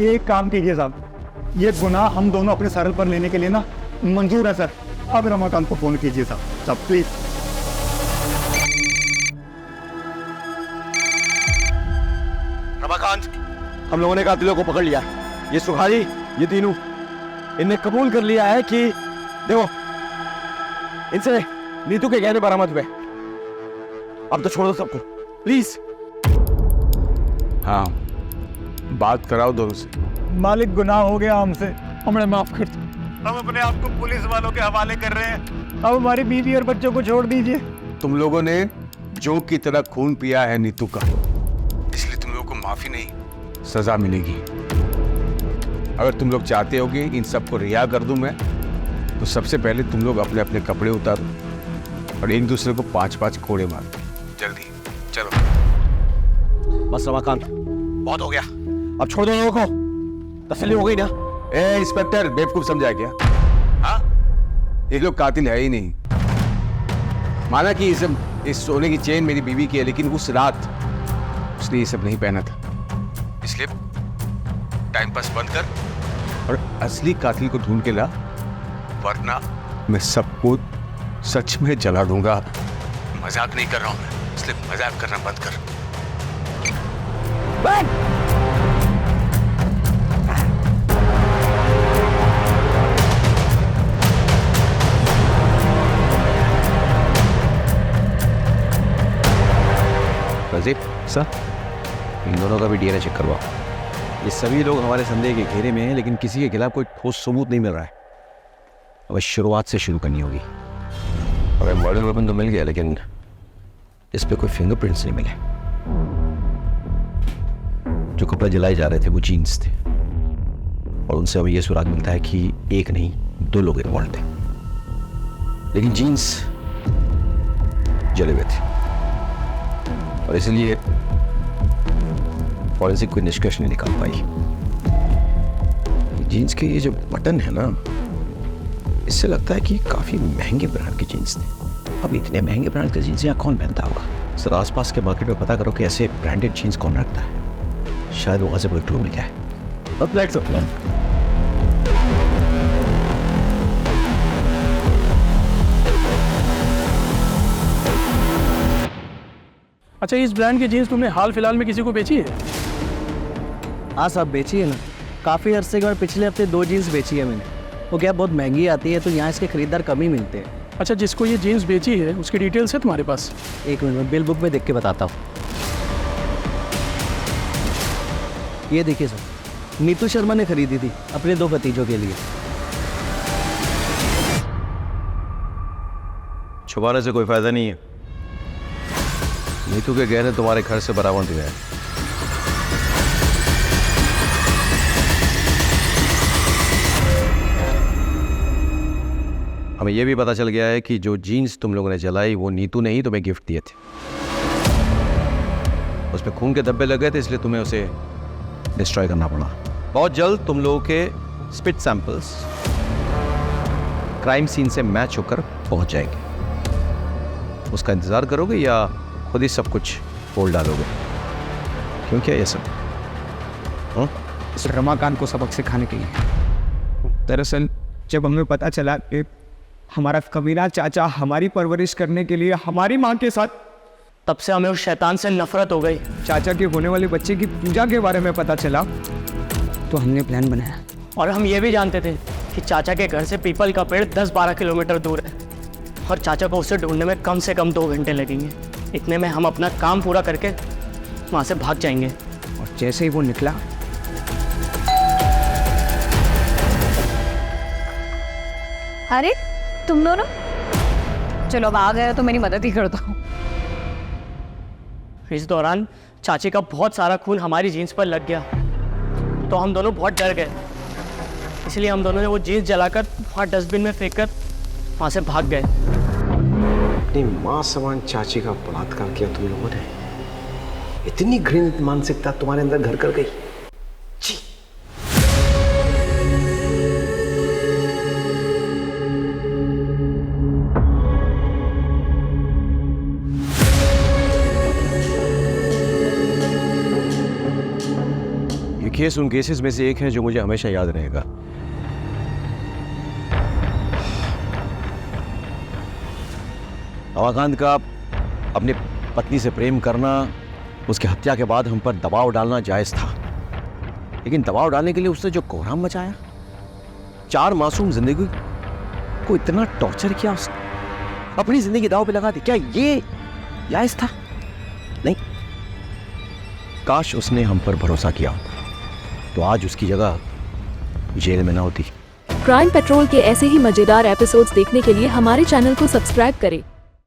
एक काम कीजिए साहब, ये गुनाह हम दोनों अपने सर पर लेने के लिए ना मंजूर है सर। अब रमाकांत को फोन कीजिए साहब प्लीज। रमाकांत, हम लोगों ने कातिलों को पकड़ लिया। ये सुखारी, ये तीनों, इनने कबूल कर लिया है कि देखो इनसे नीतू के गहने बरामद हुए। अब तो छोड़ दो सबको प्लीज। हाँ, बात कराओ दोनों से। मालिक गुनाह हो गया हमसे, हमें माफ कर दो। हम अपने आप को पुलिस वालों के हवाले कर रहे हैं। अब हमारी बीवी और बच्चों को छोड़ दीजिए। तुम लोगों ने जोंक की तरह खून पिया है नीतू का, इसलिए तुम लोगों को माफी नहीं, सजा मिलेगी। अगर तुम लोग चाहते हो कि इन सबको रिहा कर दूं मैं, तो सबसे पहले तुम लोग अपने अपने कपड़े उतारो और एक दूसरे को 5-5 कोड़े मारो। जल्दी चलो। बस रमाकांत, बहुत हो गया, अब छोड़ दो लोगों को। तसल्ली हो गई ना? ए इंस्पेक्टर, बेवकूफ समझा क्या? हाँ, ये लोग कातिल है ही नहीं। माना कि इस सोने की चेन मेरी बीवी की है, लेकिन उस रात उसने ये सब नहीं पहना था, इसलिए टाइम पास बंद कर और असली कातिल को ढूंढ के ला, वरना मैं सबको सच में जला दूंगा। मजाक नहीं कर रहा हूं मैं, इसलिए मजाक करना बंद कर। रजीब सर, इन दोनों का भी डीएनए चेक करवाओ। ये सभी लोग हमारे संदेह के घेरे में हैं, लेकिन किसी के खिलाफ कोई ठोस सबूत नहीं मिल रहा है। अब शुरुआत से शुरू करनी होगी। अगर मॉडर्न वेपन तो मिल गया, लेकिन इस पे कोई फिंगरप्रिंट्स नहीं मिले। जो कपड़े जलाए जा रहे थे वो जीन्स थे, और उनसे हमें यह सुराग मिलता है कि एक नहीं 2 लोग इन्वॉल्व थे, लेकिन जीन्स जले हुए थे, और इसलिए फॉरेंसिक कोई निष्कर्ष नहीं निकाल पाई। जीन्स के ये जो बटन है ना, इससे लगता है कि काफी महंगे ब्रांड की जीन्स थे। अब इतने महंगे ब्रांड के जीन्स यहाँ कौन पहनता होगा? सर आसपास के मार्केट में पता करो कि ऐसे ब्रांडेड जीन्स कौन रखता है, शायद वहां से कोई क्लू मिल जाए। अब लेट्स प्लान। अच्छा, इस ब्रांड की जीन्स तुमने हाल फिलहाल में किसी को बेची है? हाँ साहब, बेची है ना। काफ़ी अरसे के बाद पिछले हफ्ते 2 जीन्स बेची है मैंने। वो क्या बहुत महंगी आती है, तो यहाँ इसके खरीदार कम ही मिलते हैं। अच्छा, जिसको ये जीन्स बेची है उसकी डिटेल्स है तुम्हारे पास? एक मिनट में बिल बुक में देख के बताता हूँ। ये देखिए सर, नीतू शर्मा ने खरीदी थी अपने 2 भतीजों के लिए। छुपाने से कोई फायदा नहीं है। नीतू के गहने तुम्हारे घर से बरामद हुए हैं। हमें यह भी पता चल गया है कि जो जीन्स तुम लोगों ने जलाई वो नीतू ने ही तुम्हें गिफ्ट दिए थे। उसमें खून के धब्बे लग गए थे, इसलिए तुम्हें उसे डिस्ट्रॉय करना पड़ा। बहुत जल्द तुम लोगों के स्पिट सैंपल्स क्राइम सीन से मैच होकर पहुंच जाएंगे। उसका इंतजार करोगे या खुद ही सब कुछ बोल डालोगे? क्यों क्या ये सब? रमाकांत को सबक सिखाने के लिए। दरअसल जब हमें पता चला कि हमारा कमीना चाचा हमारी परवरिश करने के लिए हमारी माँ के साथ, तब से हमें उस शैतान से नफरत हो गई। चाचा के होने वाले बच्चे की पूजा के बारे में पता चला तो हमने प्लान बनाया। और हम ये भी जानते थे कि चाचा के घर से पीपल का पेड़ 10-12 किलोमीटर दूर है और चाचा को उसे ढूंढने में कम से कम 2 घंटे लगेंगे। इतने में हम अपना काम पूरा करके वहाँ से भाग जाएंगे। और जैसे ही वो निकला, अरे तुम दोनों, चलो अब आ गए तो मेरी मदद ही करता हूँ। इस दौरान चाची का बहुत सारा खून हमारी जीन्स पर लग गया तो हम दोनों बहुत डर गए। इसलिए हम दोनों ने वो जीन्स जलाकर वहाँ डस्टबिन में फेंककर वहाँ से भाग गए। अपनी माँ समान चाची का बलात्कार किया तुम लोगों ने। इतनी घृणित मानसिकता तुम्हारे अंदर घर कर गई। ये केस उन केसेस में से एक है जो मुझे हमेशा याद रहेगा। रमाकांत का अपनी पत्नी से प्रेम करना, उसकी हत्या के बाद हम पर दबाव डालना जायज था, लेकिन दबाव डालने के लिए उसने जो कोहराम मचाया, 4 मासूम जिंदगी को इतना टॉर्चर किया, उसने अपनी जिंदगी दांव पे लगा दी। क्या ये जायज था? नहीं। काश उसने हम पर भरोसा किया तो आज उसकी जगह जेल में ना होती। क्राइम पेट्रोल के ऐसे ही मजेदार एपिसोड्स देखने के लिए हमारे चैनल को सब्सक्राइब करें